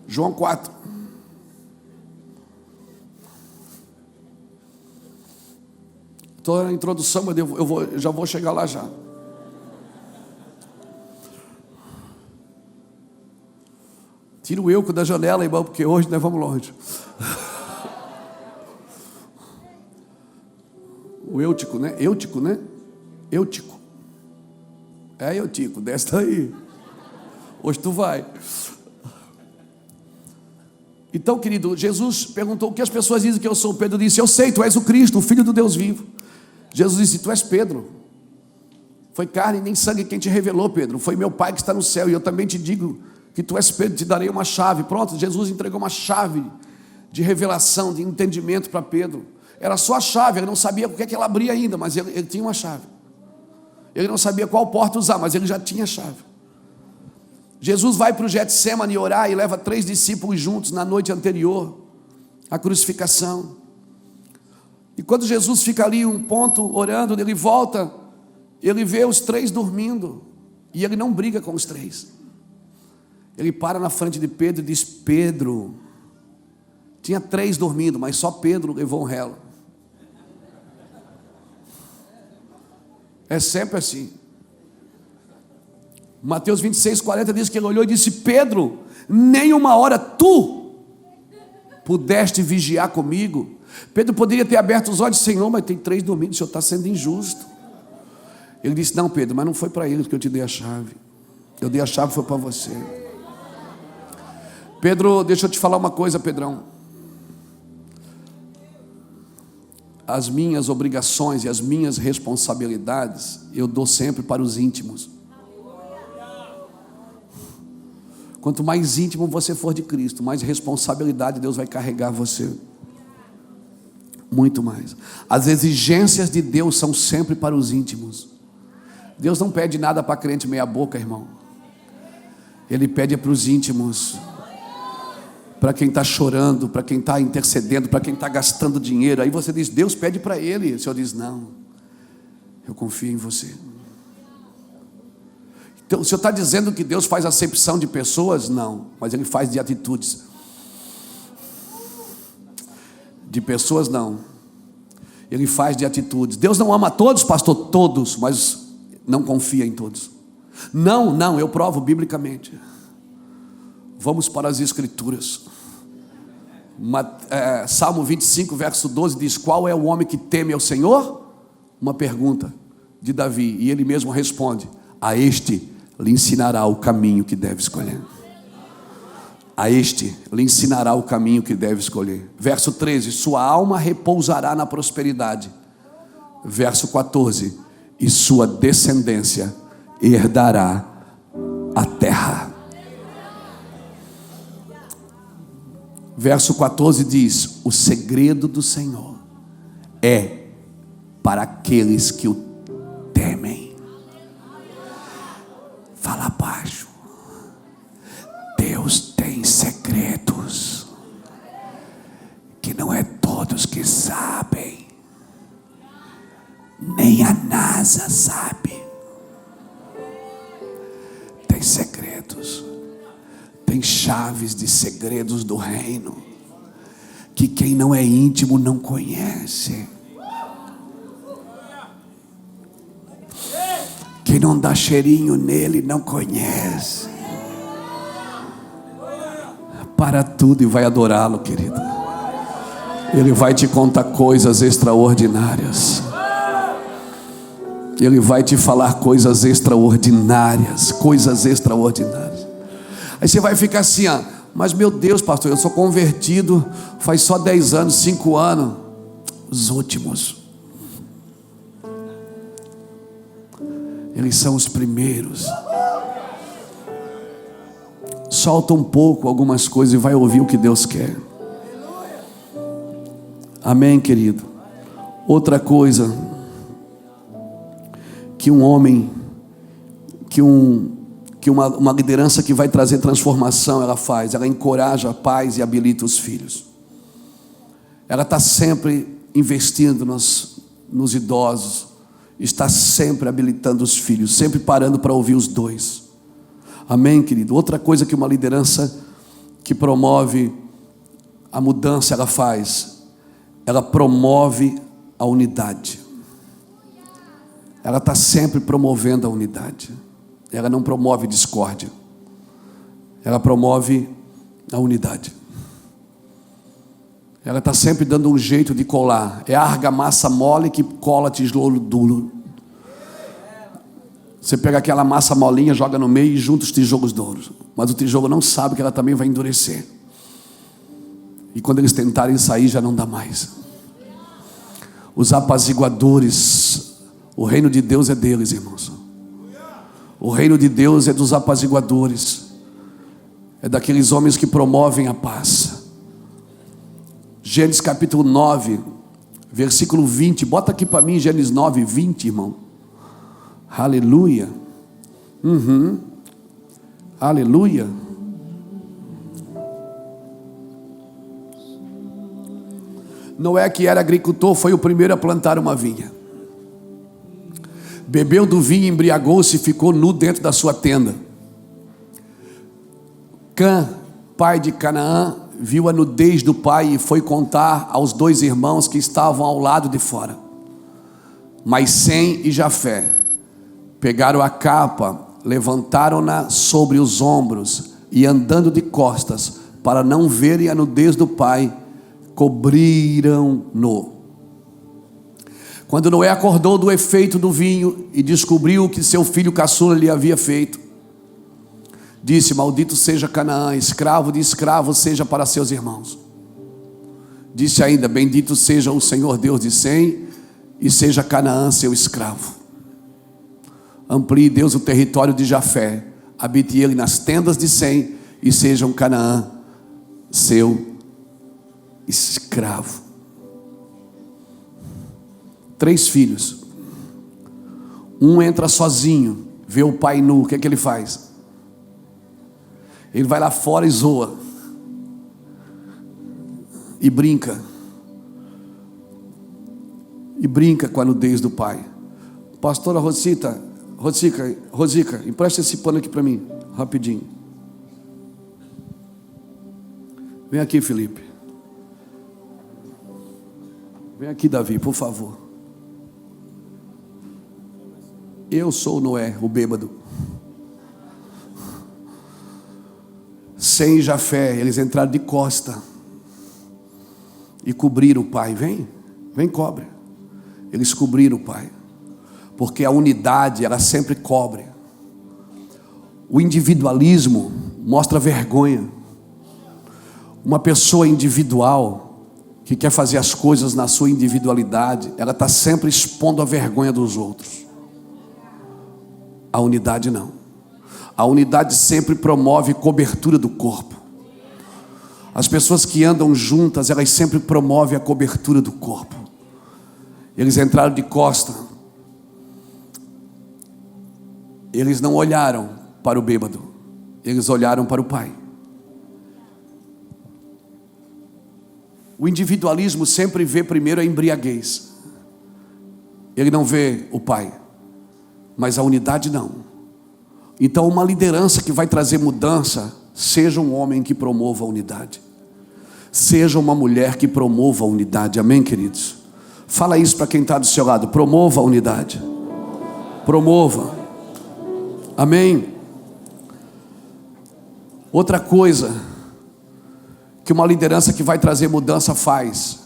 João 4. Estou na introdução, mas já vou chegar lá já. Tira o Euco da janela, irmão, porque hoje nós vamos longe. O Eutico, né? Eutico, né? Eutico. É Eutico, desce daí. Hoje tu vai. Então, querido, Jesus perguntou: o que as pessoas dizem que eu sou? Pedro disse: eu sei, tu és o Cristo, o Filho do Deus vivo. Jesus disse: tu és Pedro. Foi carne nem sangue quem te revelou, Pedro. Foi meu Pai que está no céu. E eu também te digo que que tu és Pedro, te darei uma chave. Pronto, Jesus entregou uma chave de revelação, de entendimento para Pedro. Era só a chave, ele não sabia o que é que ela abria ainda, mas ele tinha uma chave. Ele não sabia qual porta usar, mas ele já tinha a chave. Jesus vai para o Getsemane orar e leva 3 discípulos juntos na noite anterior à crucificação. E quando Jesus fica ali um ponto orando, ele volta, ele vê os 3 dormindo, e ele não briga com os 3. Ele para na frente de Pedro e diz: Pedro, tinha 3 dormindo, mas só Pedro levou um relo. É sempre assim. Mateus 26:40 diz que ele olhou e disse: Pedro, nem uma hora tu pudeste vigiar comigo. Pedro poderia ter aberto os olhos: Senhor, mas tem 3 dormindo, o Senhor está sendo injusto. Ele disse: não, Pedro, mas não foi para eles que eu te dei a chave. Eu dei a chave, foi para você. Pedro, deixa eu te falar uma coisa, Pedrão. As minhas obrigações e as minhas responsabilidades eu dou sempre para os íntimos. Quanto mais íntimo você for de Cristo, mais responsabilidade Deus vai carregar você. Muito mais. As exigências de Deus são sempre para os íntimos. Deus não pede nada para crente meia boca, irmão. Ele pede para os íntimos. Para quem está chorando, para quem está intercedendo, para quem está gastando dinheiro. Aí você diz: Deus pede para ele. O Senhor diz: não, eu confio em você. Então, o Senhor está dizendo que Deus faz acepção de pessoas? Não, mas Ele faz de atitudes. De pessoas não, Ele faz de atitudes. Deus não ama todos, pastor, todos, mas não confia em todos. Não, eu provo biblicamente. Vamos para as Escrituras. Salmo 25, verso 12 diz: qual é o homem que teme ao Senhor? Uma pergunta de Davi, e ele mesmo responde: a este lhe ensinará o caminho que deve escolher. A este lhe ensinará o caminho que deve escolher. Verso 13: sua alma repousará na prosperidade. Verso 14: e sua descendência herdará a terra. Verso 14 diz: o segredo do Senhor é para aqueles que o temem. Fala baixo. Deus tem segredos que não é todos que sabem, nem a NASA sabe. Tem segredos, tem chaves de segredos do reino que quem não é íntimo não conhece. Quem não dá cheirinho nele não conhece. Para tudo e vai adorá-lo, querido. Ele vai te contar coisas extraordinárias. Ele vai te falar coisas extraordinárias. Coisas extraordinárias. Aí você vai ficar assim, ó: mas meu Deus, pastor, eu sou convertido faz só 10 anos, 5 anos. Os últimos, eles são os primeiros. Solta um pouco algumas coisas e vai ouvir o que Deus quer. Amém, querido? Outra coisa que um homem, que uma liderança que vai trazer transformação, ela faz, ela encoraja pais e habilita os filhos. Ela está sempre investindo nos idosos, está sempre habilitando os filhos, sempre parando para ouvir os dois. Amém, querido? Outra coisa que uma liderança que promove a mudança, ela faz, ela promove a unidade. Ela está sempre promovendo a unidade. Ela não promove discórdia. Ela promove a unidade. Ela está sempre dando um jeito de colar. É a argamassa mole que cola tijolo duro. Você pega aquela massa molinha, joga no meio e junta os tijolos duros. Mas o tijolo não sabe que ela também vai endurecer. E quando eles tentarem sair, já não dá mais. Os apaziguadores, o reino de Deus é deles, irmãos. O reino de Deus é dos apaziguadores. É daqueles homens que promovem a paz. Gênesis capítulo 9, versículo 20. Bota aqui para mim, Gênesis 9, 20, irmão. Aleluia. Aleluia. Noé, que era agricultor, foi o primeiro a plantar uma vinha. Bebeu do vinho, embriagou-se e ficou nu dentro da sua tenda. Cã, pai de Canaã, viu a nudez do pai e foi contar aos 2 irmãos que estavam ao lado de fora. Mas Sem e Jafé pegaram a capa, levantaram-na sobre os ombros e, andando de costas para não verem a nudez do pai, cobriram-no. Quando Noé acordou do efeito do vinho e descobriu o que seu filho caçula lhe havia feito, disse: maldito seja Canaã, escravo de escravo seja para seus irmãos. Disse ainda: bendito seja o Senhor Deus de Sem, e seja Canaã seu escravo. Amplie Deus o território de Jafé, habite ele nas tendas de Sem, e sejam Canaã seu escravo. 3 filhos. Um entra sozinho, vê o pai nu, o que é que ele faz? Ele vai lá fora e zoa e brinca com a nudez do pai. Pastora Rosica, empresta esse pano aqui para mim, rapidinho. Vem aqui, Felipe. Vem aqui, Davi, por favor. Eu sou o Noé, o bêbado. Sem e Jafé, eles entraram de costa e cobriram o pai. Vem, cobre. Eles cobriram o pai, porque a unidade, ela sempre cobre. O individualismo mostra vergonha. Uma pessoa individual, que quer fazer as coisas na sua individualidade, ela está sempre expondo a vergonha dos outros. A unidade não. A unidade sempre promove cobertura do corpo. As pessoas que andam juntas, elas sempre promovem a cobertura do corpo. Eles entraram de costa. Eles não olharam para o bêbado, eles olharam para o pai. O individualismo sempre vê primeiro a embriaguez. Ele não vê o pai, mas a unidade não. Então, uma liderança que vai trazer mudança, seja um homem que promova a unidade, seja uma mulher que promova a unidade. Amém, queridos? Fala isso para quem está do seu lado. Promova a unidade. Promova. Amém. Outra coisa que uma liderança que vai trazer mudança faz: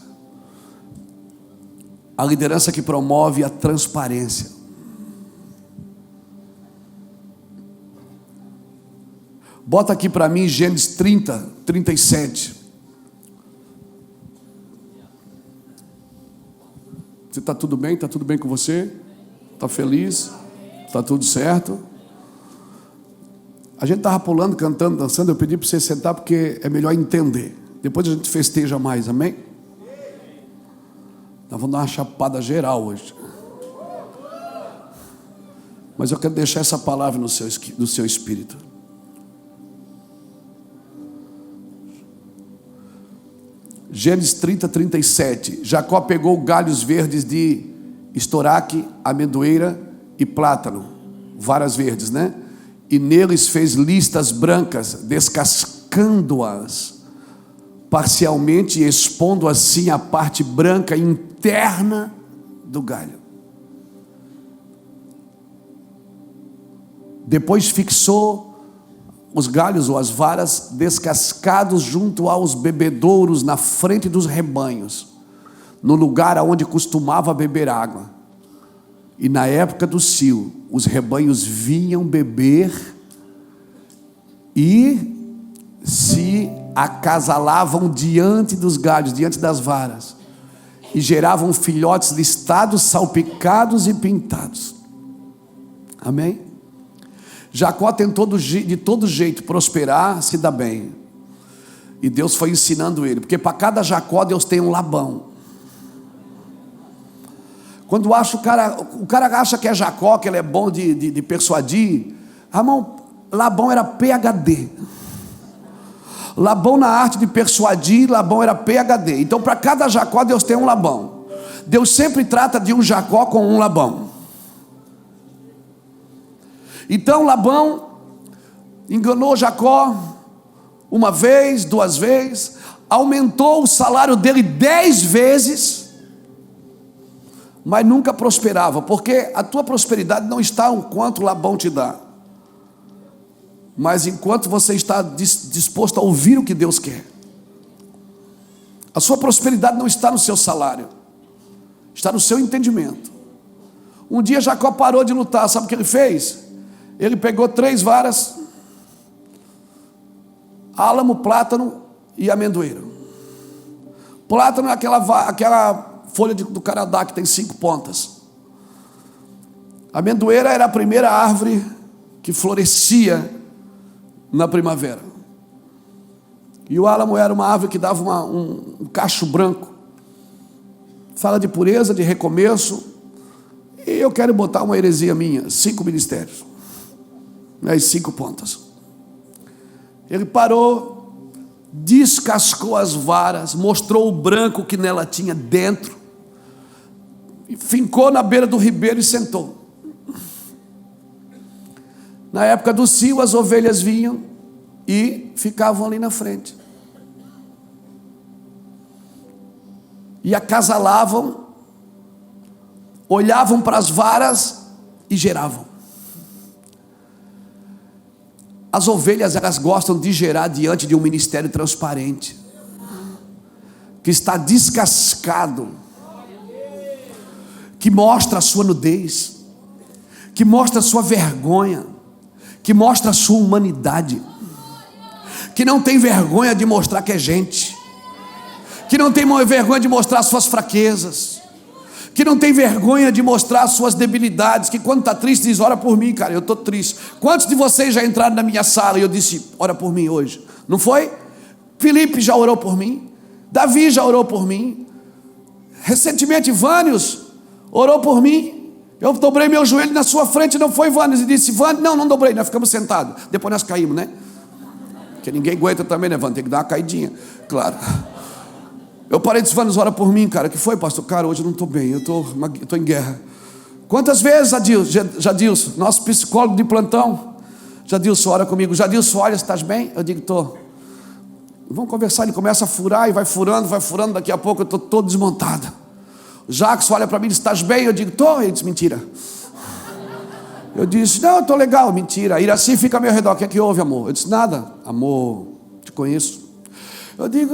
a liderança que promove a transparência. Bota aqui para mim Gênesis 30, 37. Você está tudo bem? Está tudo bem com você? Está feliz? Está tudo certo? A gente estava pulando, cantando, dançando. Eu pedi para você sentar porque é melhor entender. Depois a gente festeja mais, amém? Nós vamos dar uma chapada geral hoje. Mas eu quero deixar essa palavra no seu espírito. Gênesis 30, 37. Jacó pegou galhos verdes de estoraque, amendoeira e plátano, varas verdes, né? E neles fez listas brancas, descascando-as parcialmente e expondo assim a parte branca interna do galho. Depois fixou os galhos ou as varas descascados junto aos bebedouros na frente dos rebanhos, no lugar onde costumava beber água. E na época do cio, os rebanhos vinham beber e se acasalavam diante dos galhos, diante das varas, e geravam filhotes listados, salpicados e pintados. Amém? Jacó tentou de todo jeito prosperar, se dar bem. E Deus foi ensinando ele, porque para cada Jacó Deus tem um Labão. Quando o cara acha que é Jacó, que ele é bom de persuadir, irmão, Labão era PhD. Labão na arte de persuadir, Labão era PhD. Então para cada Jacó Deus tem um Labão. Deus sempre trata de um Jacó com um Labão. Então Labão enganou Jacó uma vez, 2 vezes, aumentou o salário dele 10 vezes, mas nunca prosperava, porque a tua prosperidade não está o quanto Labão te dá, mas enquanto você está disposto a ouvir o que Deus quer. A sua prosperidade não está no seu salário, está no seu entendimento. Um dia Jacó parou de lutar, sabe o que ele fez? Ele pegou 3 varas, álamo, plátano e amendoeiro. Plátano é aquela folha do Canadá que tem 5 pontas. A amendoeira era a primeira árvore que florescia na primavera. E o álamo era uma árvore que dava um cacho branco. Fala de pureza, de recomeço. E eu quero botar uma heresia minha: 5 ministérios. As 5 pontas. Ele parou, descascou as varas, mostrou o branco que nela tinha dentro, fincou na beira do ribeiro e sentou. Na época do cio, as ovelhas vinham e ficavam ali na frente, e acasalavam, olhavam para as varas e geravam. As ovelhas, elas gostam de gerar diante de um ministério transparente, que está descascado, que mostra a sua nudez, que mostra a sua vergonha, que mostra a sua humanidade, que não tem vergonha de mostrar que é gente, que não tem vergonha de mostrar as suas fraquezas, que não tem vergonha de mostrar as suas debilidades, que quando está triste diz: ora por mim, cara, eu estou triste. Quantos de vocês já entraram na minha sala e eu disse: ora por mim hoje? Não foi? Felipe já orou por mim, Davi já orou por mim, recentemente Vânios orou por mim. Eu dobrei meu joelho na sua frente, não foi Vânios? E disse: Vânios, não dobrei, nós ficamos sentados, depois nós caímos, né? Porque ninguém aguenta também, né, Vânios? Tem que dar uma caidinha, claro. Eu parei e disse: Vânios, ora por mim, cara. Que foi, pastor? Cara, hoje eu não estou bem, eu estou em guerra. Quantas vezes, Jadilson, nosso psicólogo de plantão, Jadilson, ora comigo. Jadilson, olha, estás bem? Eu digo: estou. Vamos conversar. Ele começa a furar e vai furando, daqui a pouco eu estou todo desmontado. O Jackson olha para mim e diz: estás bem? Eu digo: estou. Ele diz: mentira. Eu disse: não, eu estou legal. Mentira. Iraci fica ao meu redor: o que é que houve, amor? Eu disse: nada. Amor, te conheço. Eu digo: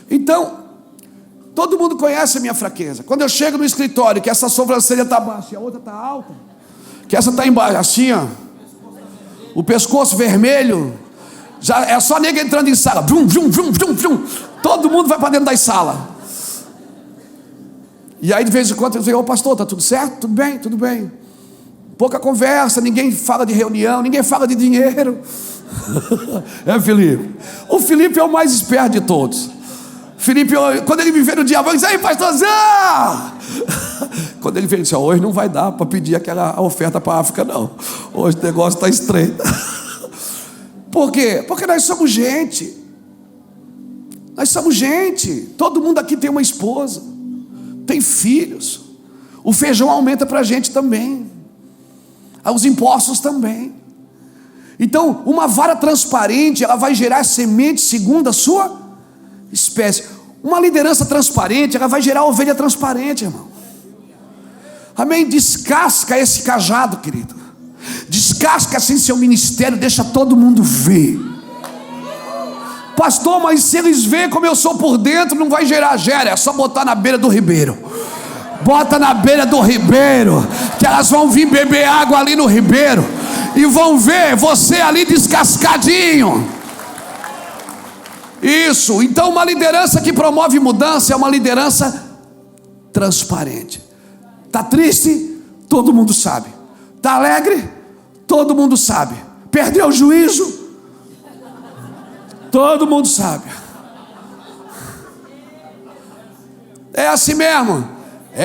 então, todo mundo conhece a minha fraqueza. Quando eu chego no escritório, que essa sobrancelha está baixa e a outra está alta, que essa está embaixo, assim, ó, o pescoço vermelho, já é só nega entrando em sala, vrum, vrum, vrum, vrum, vrum. Todo mundo vai para dentro da sala. E aí de vez em quando eu digo: ô pastor, está tudo certo? Tudo bem, tudo bem. Pouca conversa, ninguém fala de reunião, ninguém fala de dinheiro. É Felipe. O Felipe é o mais esperto de todos. Felipe, quando ele me vê no diabo, ele diz: aí, pastorzão! Quando ele vê, ele diz: hoje não vai dar para pedir aquela oferta para a África, não. Hoje o negócio está estreito. Por quê? Porque nós somos gente. Nós somos gente. Todo mundo aqui tem uma esposa, tem filhos. O feijão aumenta para a gente também. Os impostos também. Então, uma vara transparente, ela vai gerar semente segundo a sua espécie. Uma liderança transparente, ela vai gerar ovelha transparente, irmão. Amém? Descasca esse cajado, querido. Descasca assim seu ministério, deixa todo mundo ver. Pastor, mas se eles verem como eu sou por dentro, não vai gerar, é só botar na beira do ribeiro. Bota na beira do ribeiro, que elas vão vir beber água ali no ribeiro e vão ver você ali descascadinho. Isso. Então, uma liderança que promove mudança é uma liderança transparente. Está triste? Todo mundo sabe. Está alegre? Todo mundo sabe. Perdeu o juízo? Todo mundo sabe. É assim mesmo.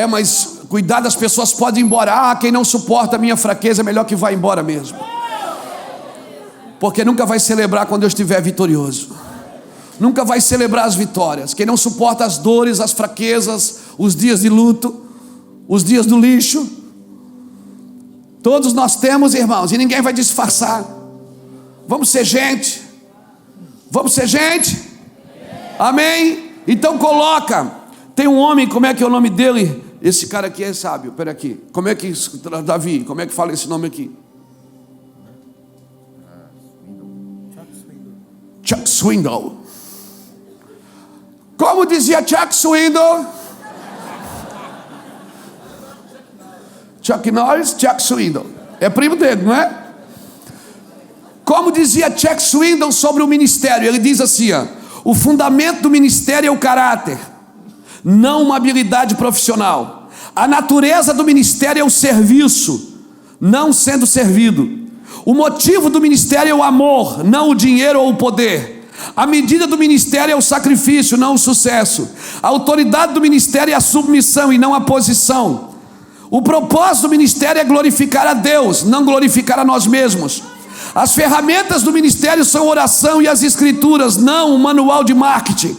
Mas cuidado, as pessoas podem ir embora. Quem não suporta a minha fraqueza é melhor que vá embora mesmo. Porque nunca vai celebrar quando eu estiver vitorioso. Nunca vai celebrar as vitórias. Quem não suporta as dores, as fraquezas, os dias de luto, os dias do lixo, todos nós temos, irmãos, e ninguém vai disfarçar. Vamos ser gente. Vamos ser gente. Amém? Então coloca. Tem um homem, como é que é o nome dele? Esse cara aqui é sábio. Espera aqui. Como é que, Davi, como é que fala esse nome aqui? Chuck Swindoll. Como dizia Chuck Swindoll? Chuck Norris, Chuck Swindoll. É primo dele, não é? Como dizia Chuck Swindoll sobre o ministério, ele diz assim: o fundamento do ministério é o caráter, não uma habilidade profissional. A natureza do ministério é o serviço, não sendo servido. O motivo do ministério é o amor, não o dinheiro ou o poder. A medida do ministério é o sacrifício, não o sucesso. A autoridade do ministério é a submissão e não a posição. O propósito do ministério é glorificar a Deus, não glorificar a nós mesmos. As ferramentas do ministério são oração e as escrituras, não um manual de marketing.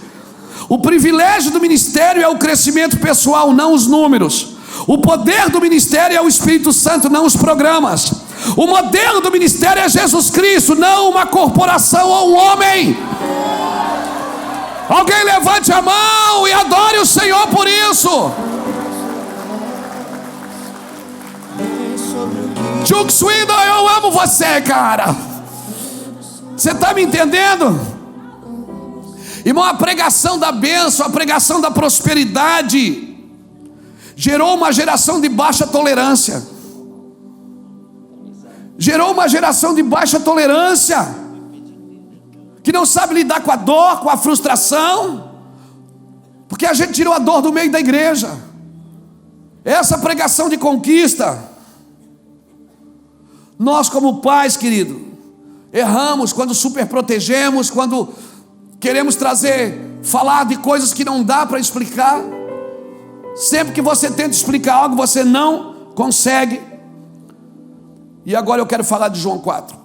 O privilégio do ministério é o crescimento pessoal, não os números. O poder do ministério é o Espírito Santo, não os programas. O modelo do ministério é Jesus Cristo, não uma corporação ou um homem. Alguém levante a mão e adore o Senhor por isso. Chuck Swindoll, eu amo você, cara. Você está me entendendo? Irmão, a pregação da bênção, a pregação da prosperidade gerou uma geração de baixa tolerância. Gerou uma geração de baixa tolerância, que não sabe lidar com a dor, com a frustração, porque a gente tirou a dor do meio da igreja. Essa pregação de conquista. Nós como pais, querido, erramos quando superprotegemos, quando queremos falar de coisas que não dá para explicar. Sempre que você tenta explicar algo, você não consegue. E agora eu quero falar de João 4.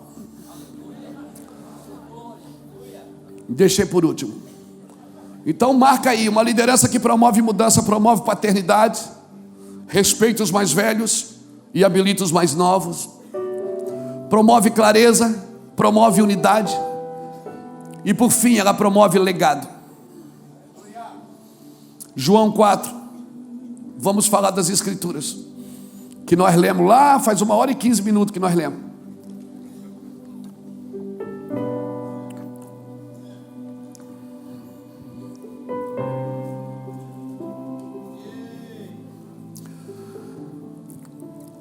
Deixei por último. Então marca aí, uma liderança que promove mudança, promove paternidade, respeita os mais velhos e habilita os mais novos. Promove clareza, promove unidade. E por fim ela promove legado. João 4. Vamos falar das escrituras que nós lemos lá, faz 1h15 que nós lemos.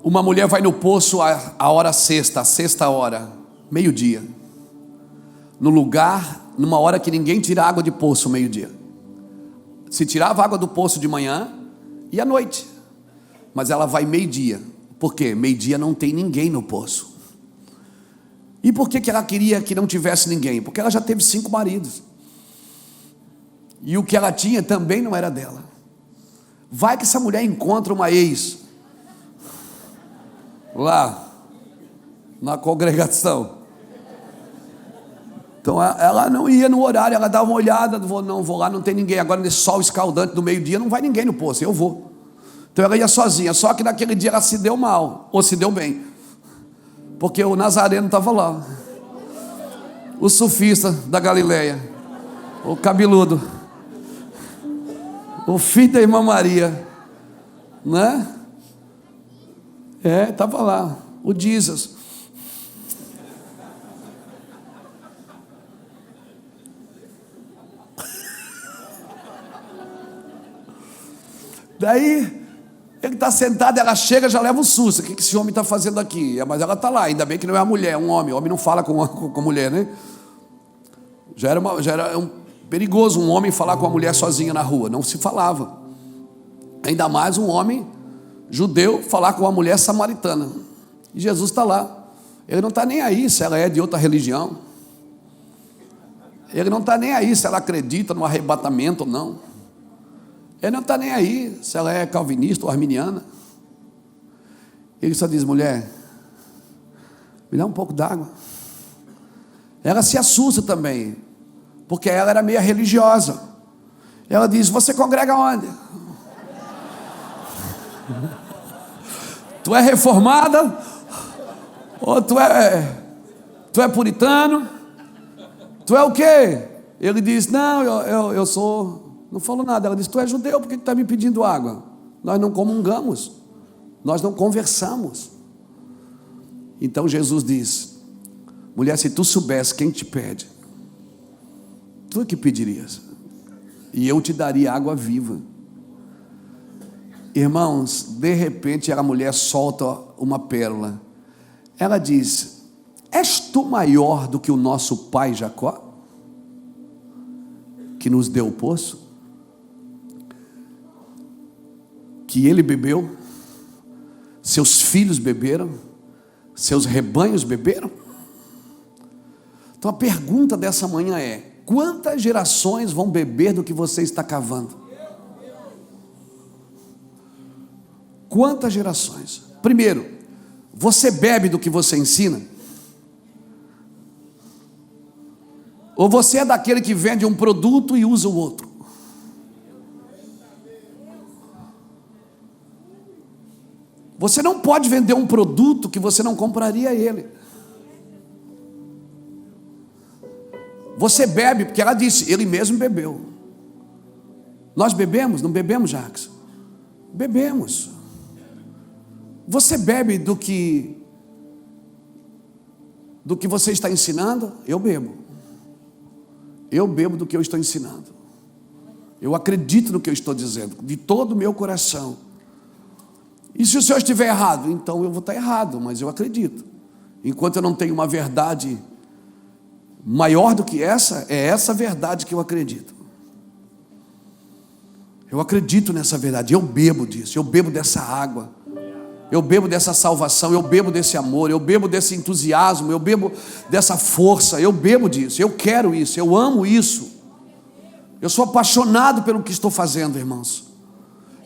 Uma mulher vai no poço a hora sexta, a sexta hora, meio-dia. No lugar, numa hora que ninguém tira água de poço, meio-dia. Se tirava água do poço de manhã e à noite. Mas ela vai meio-dia. Por quê? Meio-dia não tem ninguém no poço. E por que ela queria que não tivesse ninguém? Porque ela já teve 5 maridos. E o que ela tinha também não era dela. Vai que essa mulher encontra uma ex lá na congregação. Então ela não ia no horário, ela dava uma olhada, vou lá, não tem ninguém. Agora nesse sol escaldante do meio-dia não vai ninguém no poço, eu vou. Então ela ia sozinha, só que naquele dia ela se deu mal, ou se deu bem, porque o Nazareno estava lá, o surfista da Galileia, o cabeludo, o filho da irmã Maria, né? Estava lá, o Jesus. Daí ele está sentado, ela chega, já leva um susto. O que esse homem está fazendo aqui? Mas ela está lá, ainda bem que não é uma mulher, é um homem. O homem não fala com mulher, né? Já era perigoso um homem falar com uma mulher sozinha na rua. Não se falava. Ainda mais um homem judeu falar com uma mulher samaritana. E Jesus está lá. Ele não está nem aí se ela é de outra religião. Ele não está nem aí se ela acredita no arrebatamento ou não. Ele não está nem aí se ela é calvinista ou arminiana. Ele só diz: mulher, me dá um pouco d'água. Ela se assusta também, porque ela era meio religiosa. Ela diz: você congrega onde? Tu é reformada? Ou tu é puritano? Tu é o quê? Ele diz: não, eu sou... Não falou nada. Ela diz: tu é judeu, por que tu está me pedindo água? Nós não comungamos, nós não conversamos. Então Jesus diz: mulher, se tu soubesse quem te pede, tu é que pedirias, e eu te daria água viva. Irmãos, de repente a mulher solta uma pérola. Ela diz: és tu maior do que o nosso pai Jacó, que nos deu o poço, que ele bebeu, seus filhos beberam, seus rebanhos beberam? Então a pergunta dessa manhã é: quantas gerações vão beber do que você está cavando? Quantas gerações? Primeiro, você bebe do que você ensina? Ou você é daquele que vende um produto e usa o outro? Você não pode vender um produto que você não compraria ele. Você bebe, porque ela disse, ele mesmo bebeu. Nós bebemos? Não bebemos, Jacques? Bebemos. Você bebe do que você está ensinando? Eu bebo. Eu bebo do que eu estou ensinando. Eu acredito no que eu estou dizendo, de todo o meu coração. E se o senhor estiver errado? Então eu vou estar errado, mas eu acredito. Enquanto eu não tenho uma verdade maior do que essa, é essa verdade que eu acredito. Eu acredito nessa verdade, eu bebo disso, eu bebo dessa água, eu bebo dessa salvação, eu bebo desse amor, eu bebo desse entusiasmo, eu bebo dessa força, eu bebo disso, eu quero isso, eu amo isso. Eu sou apaixonado pelo que estou fazendo, irmãos.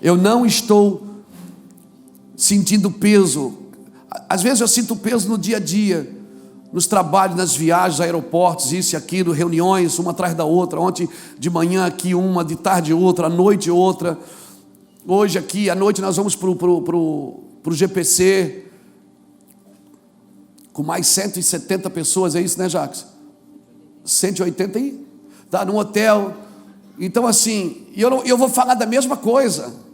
Eu não estou sentindo peso. Às vezes eu sinto peso no dia a dia, nos trabalhos, nas viagens, aeroportos, isso e aquilo, reuniões, uma atrás da outra. Ontem de manhã aqui uma, de tarde outra, à noite outra. Hoje aqui, à noite nós vamos para o GPC, com mais 170 pessoas, é isso, né, Jacques? 180 aí? Tá, num hotel. Então assim, eu vou falar da mesma coisa.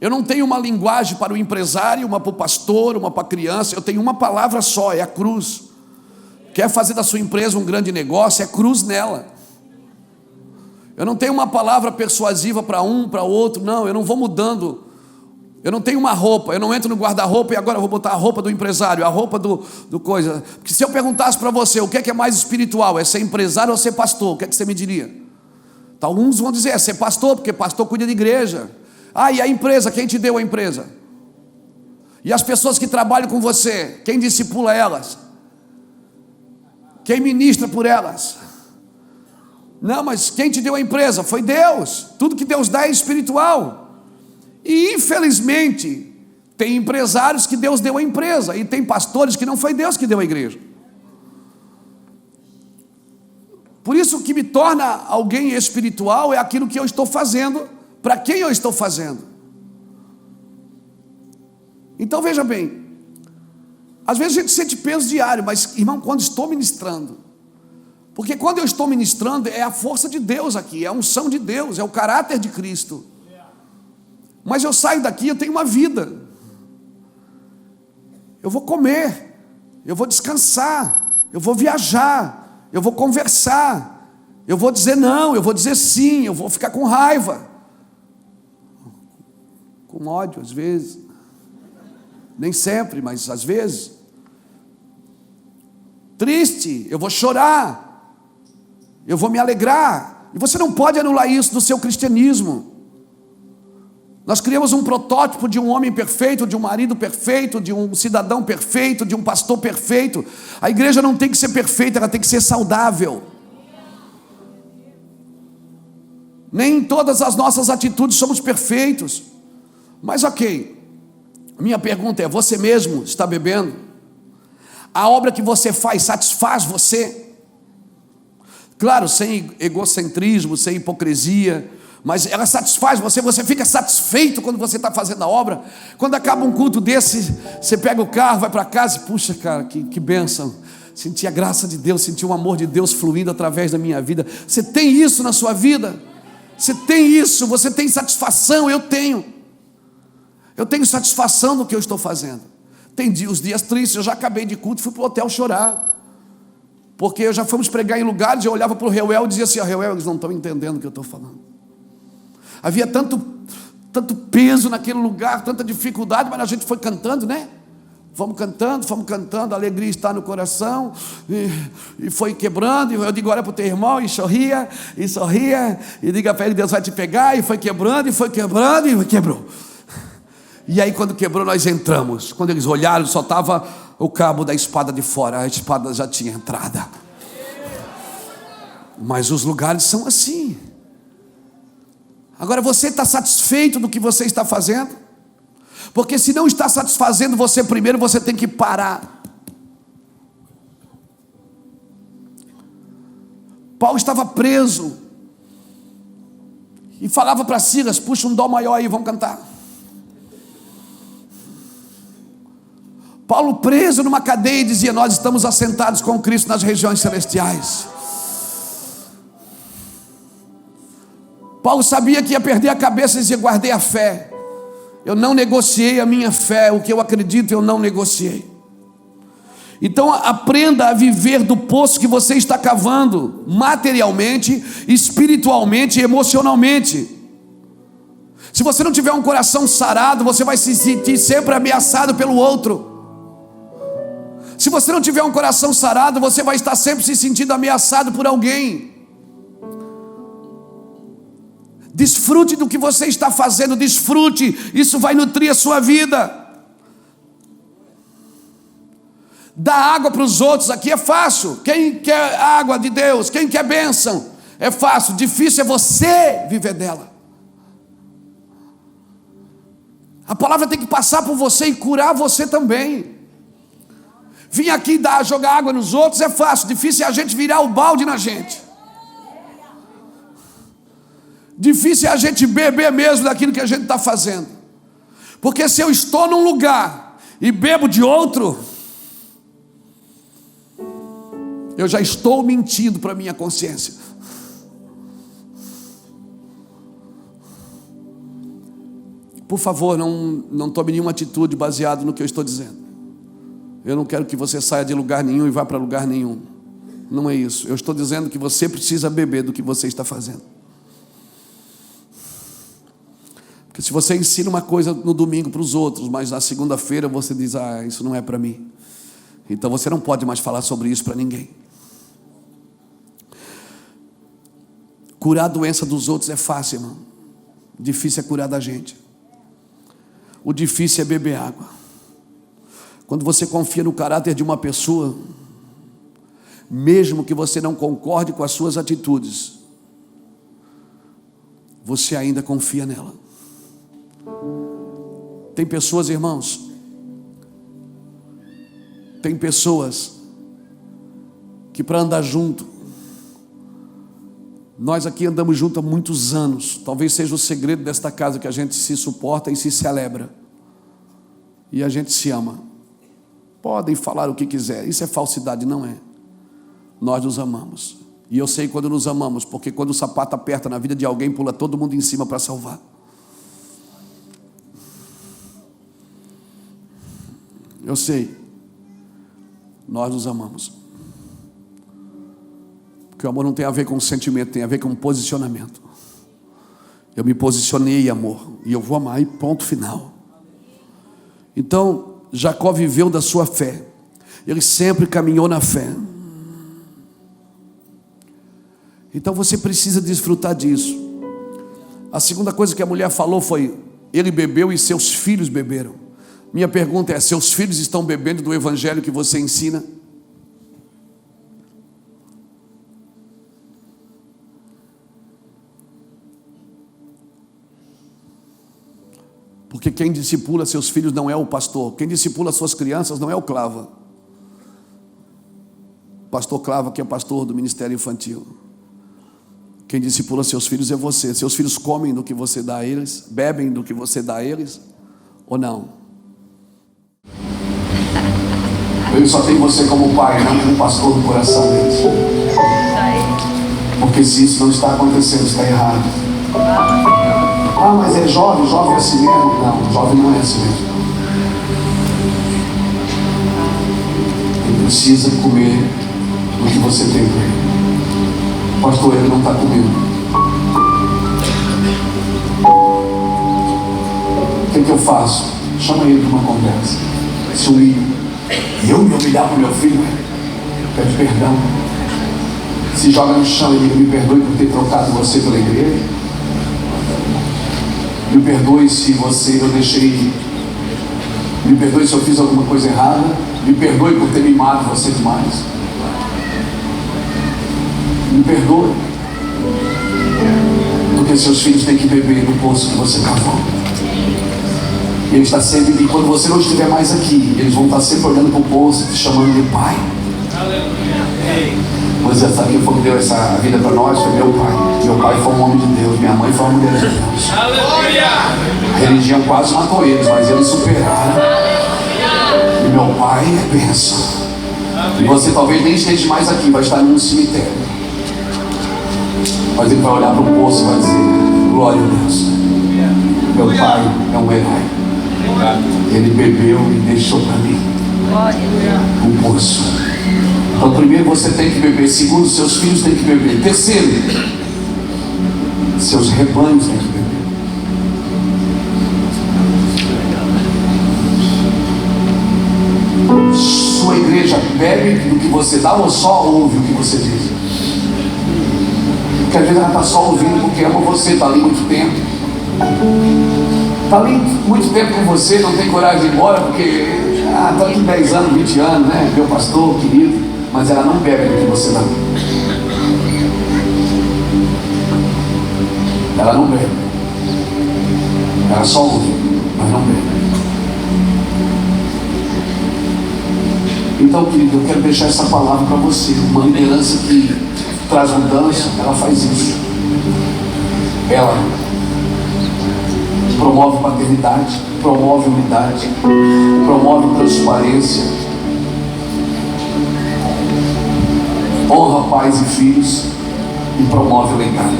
Eu não tenho uma linguagem para o empresário, uma para o pastor, uma para a criança. Eu tenho uma palavra só, é a cruz. Quer fazer da sua empresa um grande negócio, é cruz nela. Eu não tenho uma palavra persuasiva para um, para outro, não, eu não vou mudando. Eu não tenho uma roupa, eu não entro no guarda-roupa e agora eu vou botar a roupa do empresário, a roupa do coisa. Porque se eu perguntasse para você o que é mais espiritual, é ser empresário ou ser pastor, o que é que você me diria? Alguns vão dizer, é ser pastor, porque pastor cuida de igreja. Ah, e a empresa, quem te deu a empresa? E as pessoas que trabalham com você, quem discipula elas? Quem ministra por elas? Não, mas quem te deu a empresa? Foi Deus. Tudo que Deus dá é espiritual. E infelizmente tem empresários que Deus deu a empresa, e tem pastores que não foi Deus que deu a igreja. Por isso o que me torna alguém espiritual é aquilo que eu estou fazendo, para quem eu estou fazendo. Então veja bem, às vezes a gente sente peso diário, mas irmão, quando estou ministrando, porque quando eu estou ministrando é a força de Deus aqui, é a unção de Deus, é o caráter de Cristo. Mas eu saio daqui, eu tenho uma vida, eu vou comer, eu vou descansar, eu vou viajar, eu vou conversar, eu vou dizer não, eu vou dizer sim, eu vou ficar com raiva, com ódio às vezes, nem sempre, mas às vezes, triste, eu vou chorar, eu vou me alegrar, e você não pode anular isso do seu cristianismo. Nós criamos um protótipo de um homem perfeito, de um marido perfeito, de um cidadão perfeito, de um pastor perfeito. A igreja não tem que ser perfeita, ela tem que ser saudável. Nem em todas as nossas atitudes somos perfeitos. Mas ok, minha pergunta é: você mesmo está bebendo? A obra que você faz satisfaz você? Claro, sem egocentrismo, sem hipocrisia, mas ela satisfaz você, você fica satisfeito quando você está fazendo a obra. Quando acaba um culto desse, você pega o carro, vai para casa e puxa, cara, que bênção, senti a graça de Deus, senti o amor de Deus fluindo através da minha vida. Você tem isso na sua vida? Você tem isso? Você tem satisfação? Eu tenho satisfação no que eu estou fazendo. Tem os dias tristes, eu já acabei de culto e fui para o hotel chorar, porque eu já fomos pregar em lugares, eu olhava para o Reuel e dizia assim: Reuel, eles não estão entendendo o que eu estou falando. Havia tanto peso naquele lugar, tanta dificuldade, mas a gente foi cantando, né? Fomos cantando, a alegria está no coração, e foi quebrando. E eu digo: olha para o teu irmão, e sorria, e diga para ele: Deus vai te pegar. E foi quebrando, e quebrou. E aí quando quebrou, nós entramos. Quando eles olharam, só estava o cabo da espada de fora, a espada já tinha entrada. Mas os lugares são assim. Agora, você está satisfeito do que você está fazendo? Porque se não está satisfazendo você primeiro, você tem que parar. Paulo estava preso e falava para Silas: puxa um dó maior aí, vamos cantar. Paulo preso numa cadeia e dizia: nós estamos assentados com Cristo nas regiões celestiais. Paulo sabia que ia perder a cabeça e dizia: guardei a fé, eu não negociei a minha fé, o que eu acredito eu não negociei. Então aprenda a viver do poço que você está cavando, materialmente, espiritualmente e emocionalmente. Se você não tiver um coração sarado, você vai se sentir sempre ameaçado pelo outro. Se você não tiver um coração sarado, você vai estar sempre se sentindo ameaçado por alguém. Desfrute do que você está fazendo, desfrute, isso vai nutrir a sua vida. Dar água para os outros aqui é fácil. Quem quer água de Deus, quem quer bênção, é fácil. Difícil é você viver dela. A palavra tem que passar por você e curar você também. Vir aqui jogar água nos outros é fácil. Difícil é a gente virar o balde na gente. Difícil é a gente beber mesmo daquilo que a gente está fazendo. Porque se eu estou num lugar e bebo de outro, eu já estou mentindo para a minha consciência. Por favor, não tome nenhuma atitude baseada no que eu estou dizendo. Eu não quero que você saia de lugar nenhum e vá para lugar nenhum. Não é isso. Eu estou dizendo que você precisa beber do que você está fazendo. Porque se você ensina uma coisa no domingo para os outros, mas na segunda-feira você diz: isso não é para mim, então você não pode mais falar sobre isso para ninguém. Curar a doença dos outros é fácil, irmão. O difícil é curar da gente. O difícil é beber água. Quando você confia no caráter de uma pessoa, mesmo que você não concorde com as suas atitudes, você ainda confia nela. Tem pessoas, irmãos, tem pessoas que para andar junto, nós aqui andamos juntos há muitos anos, talvez seja o segredo desta casa, que a gente se suporta e se celebra, e a gente se ama. Podem falar o que quiser, isso é falsidade, não é? Nós nos amamos, e eu sei quando nos amamos, porque quando o sapato aperta na vida de alguém, pula todo mundo em cima para salvar. Eu sei, nós nos amamos, porque o amor não tem a ver com sentimento, tem a ver com posicionamento. Eu me posicionei em amor, e eu vou amar, e ponto final. Então, Jacó viveu da sua fé, ele sempre caminhou na fé. Então você precisa desfrutar disso. A segunda coisa que a mulher falou foi: ele bebeu e seus filhos beberam. Minha pergunta é: seus filhos estão bebendo do evangelho que você ensina? Porque quem discipula seus filhos não é o pastor. Quem discipula suas crianças não é o Clava. Pastor Clava, que é pastor do Ministério Infantil. Quem discipula seus filhos é você. Seus filhos comem do que você dá a eles? Bebem do que você dá a eles? Ou não? Ele só tem você como pai, não como pastor do coração deles. Porque se isso não está acontecendo, está errado. Ah, mas é jovem, jovem é assim mesmo? Não, jovem não é assim mesmo. Ele precisa comer o que você tem para ele. Pastor, ele não está comendo. O que eu faço? Chama ele para uma conversa. Se eu me humilhar para o meu filho, pede perdão. Se joga no chão e diga: me perdoe por ter trocado você pela igreja. Me perdoe se eu deixei. Me perdoe se eu fiz alguma coisa errada. Me perdoe por ter mimado você demais. Me perdoe. Porque seus filhos têm que beber no poço que você cavou. E ele está sempre, e quando você não estiver mais aqui, eles vão estar sempre olhando para o poço, te chamando de pai. Você sabe quem foi que deu essa vida para nós? Foi meu pai. Meu pai foi um homem de Deus, minha mãe foi uma mulher de Deus. A religião quase matou eles, mas eles superaram. E meu pai é bênção. E você talvez nem esteja mais aqui, vai estar num cemitério. Mas ele vai olhar para o poço e vai dizer: glória a Deus, meu pai é um herói. Ele bebeu e deixou para mim um poço. Então, primeiro você tem que beber. Segundo, seus filhos têm que beber. Terceiro, seus rebanhos têm que beber. Sua igreja bebe do que você dá ou só ouve o que você diz? Porque às vezes ela está só ouvindo porque ama você, está ali muito tempo. Está ali muito tempo com você, não tem coragem de ir embora porque estou aqui 10 anos, 20 anos, né? Meu pastor querido. Mas ela não bebe do que você dá. Ela não bebe. Ela só ouve, mas não bebe. Então, querido, eu quero deixar essa palavra para você. Uma liderança que traz mudança, ela faz isso. Ela promove paternidade, promove unidade, promove transparência, honra pais e filhos e promove o legado.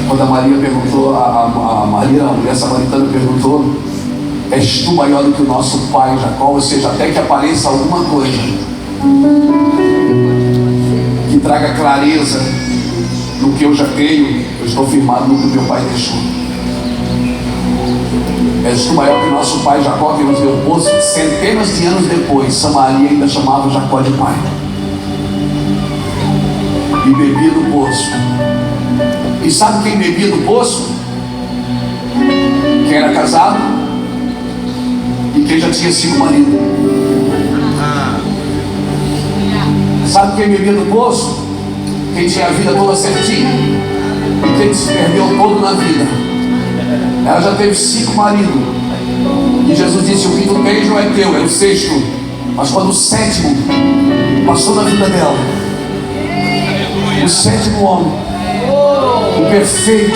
Quando a Maria perguntou, a Maria, a mulher samaritana perguntou: és tu maior do que o nosso pai Jacó? Ou seja, até que apareça alguma coisa que traga clareza no que eu já creio, eu estou firmado no que meu pai deixou. És tu maior que o nosso pai Jacó, que nos deu o poço? Centenas de anos depois, Samaria ainda chamava Jacó de pai. E bebia do poço. E sabe quem bebia do poço? Quem era casado e quem já tinha sido marido. Sabe quem bebia do poço? Quem tinha a vida toda certinha e quem se perdeu todo na vida. Ela já teve 5 maridos. E Jesus disse: o que tu tens não é teu, é o 6º. Mas quando o 7º passou na vida dela, o 7º homem, o perfeito,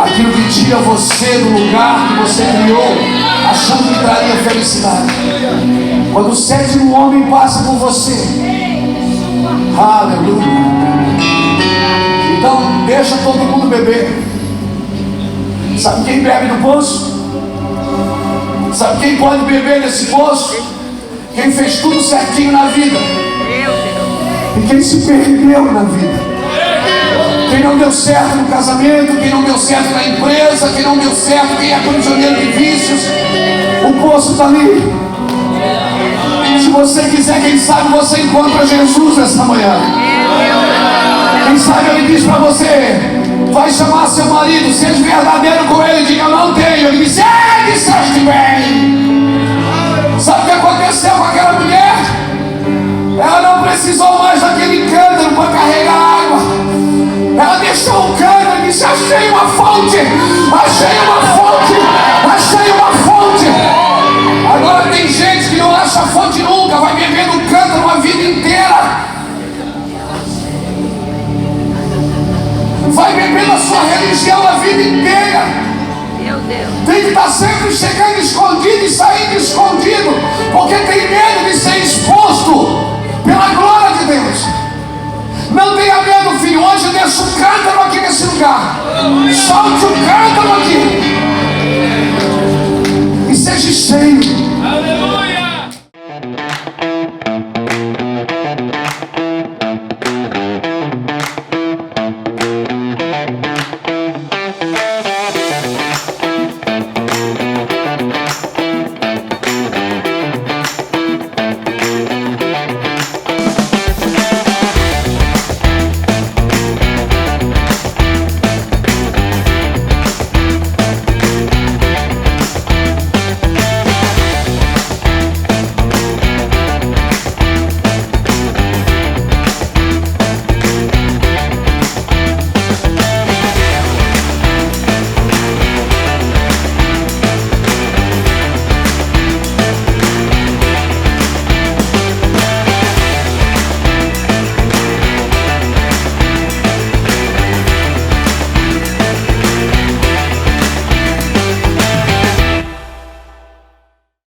aquilo que tira você do lugar que você criou, achando que traria felicidade. Quando o 7º homem passa por você, aleluia. Então deixa todo mundo beber. Sabe quem bebe no poço? Sabe quem pode beber nesse poço? Quem fez tudo certinho na vida e quem se perdeu na vida. Quem não deu certo no casamento, quem não deu certo na empresa, quem não deu certo, quem é prisioneiro de vícios. O poço está ali. Se você quiser, quem sabe você encontra Jesus essa manhã. Quem sabe ele diz para você: vai chamar seu marido. marido, seja verdadeiro com ele, diga: eu não tenho. Ele disse: disseste bem. Sabe o que aconteceu com aquela mulher? Ela não precisou mais daquele cântaro para carregar água. Ela deixou o cântaro e disse: achei uma fonte, achei uma fonte, achei uma fonte. Agora tem gente que não acha fonte nunca, vai bebendo cântaro a vida inteira. Vai bebendo a sua religião a vida inteira. Meu Deus. Tem que estar sempre chegando escondido e saindo escondido, porque tem medo de ser exposto pela glória de Deus. Não tenha medo, filho. Hoje deixa um cântaro aqui nesse lugar. Solte um cântaro aqui e seja cheio.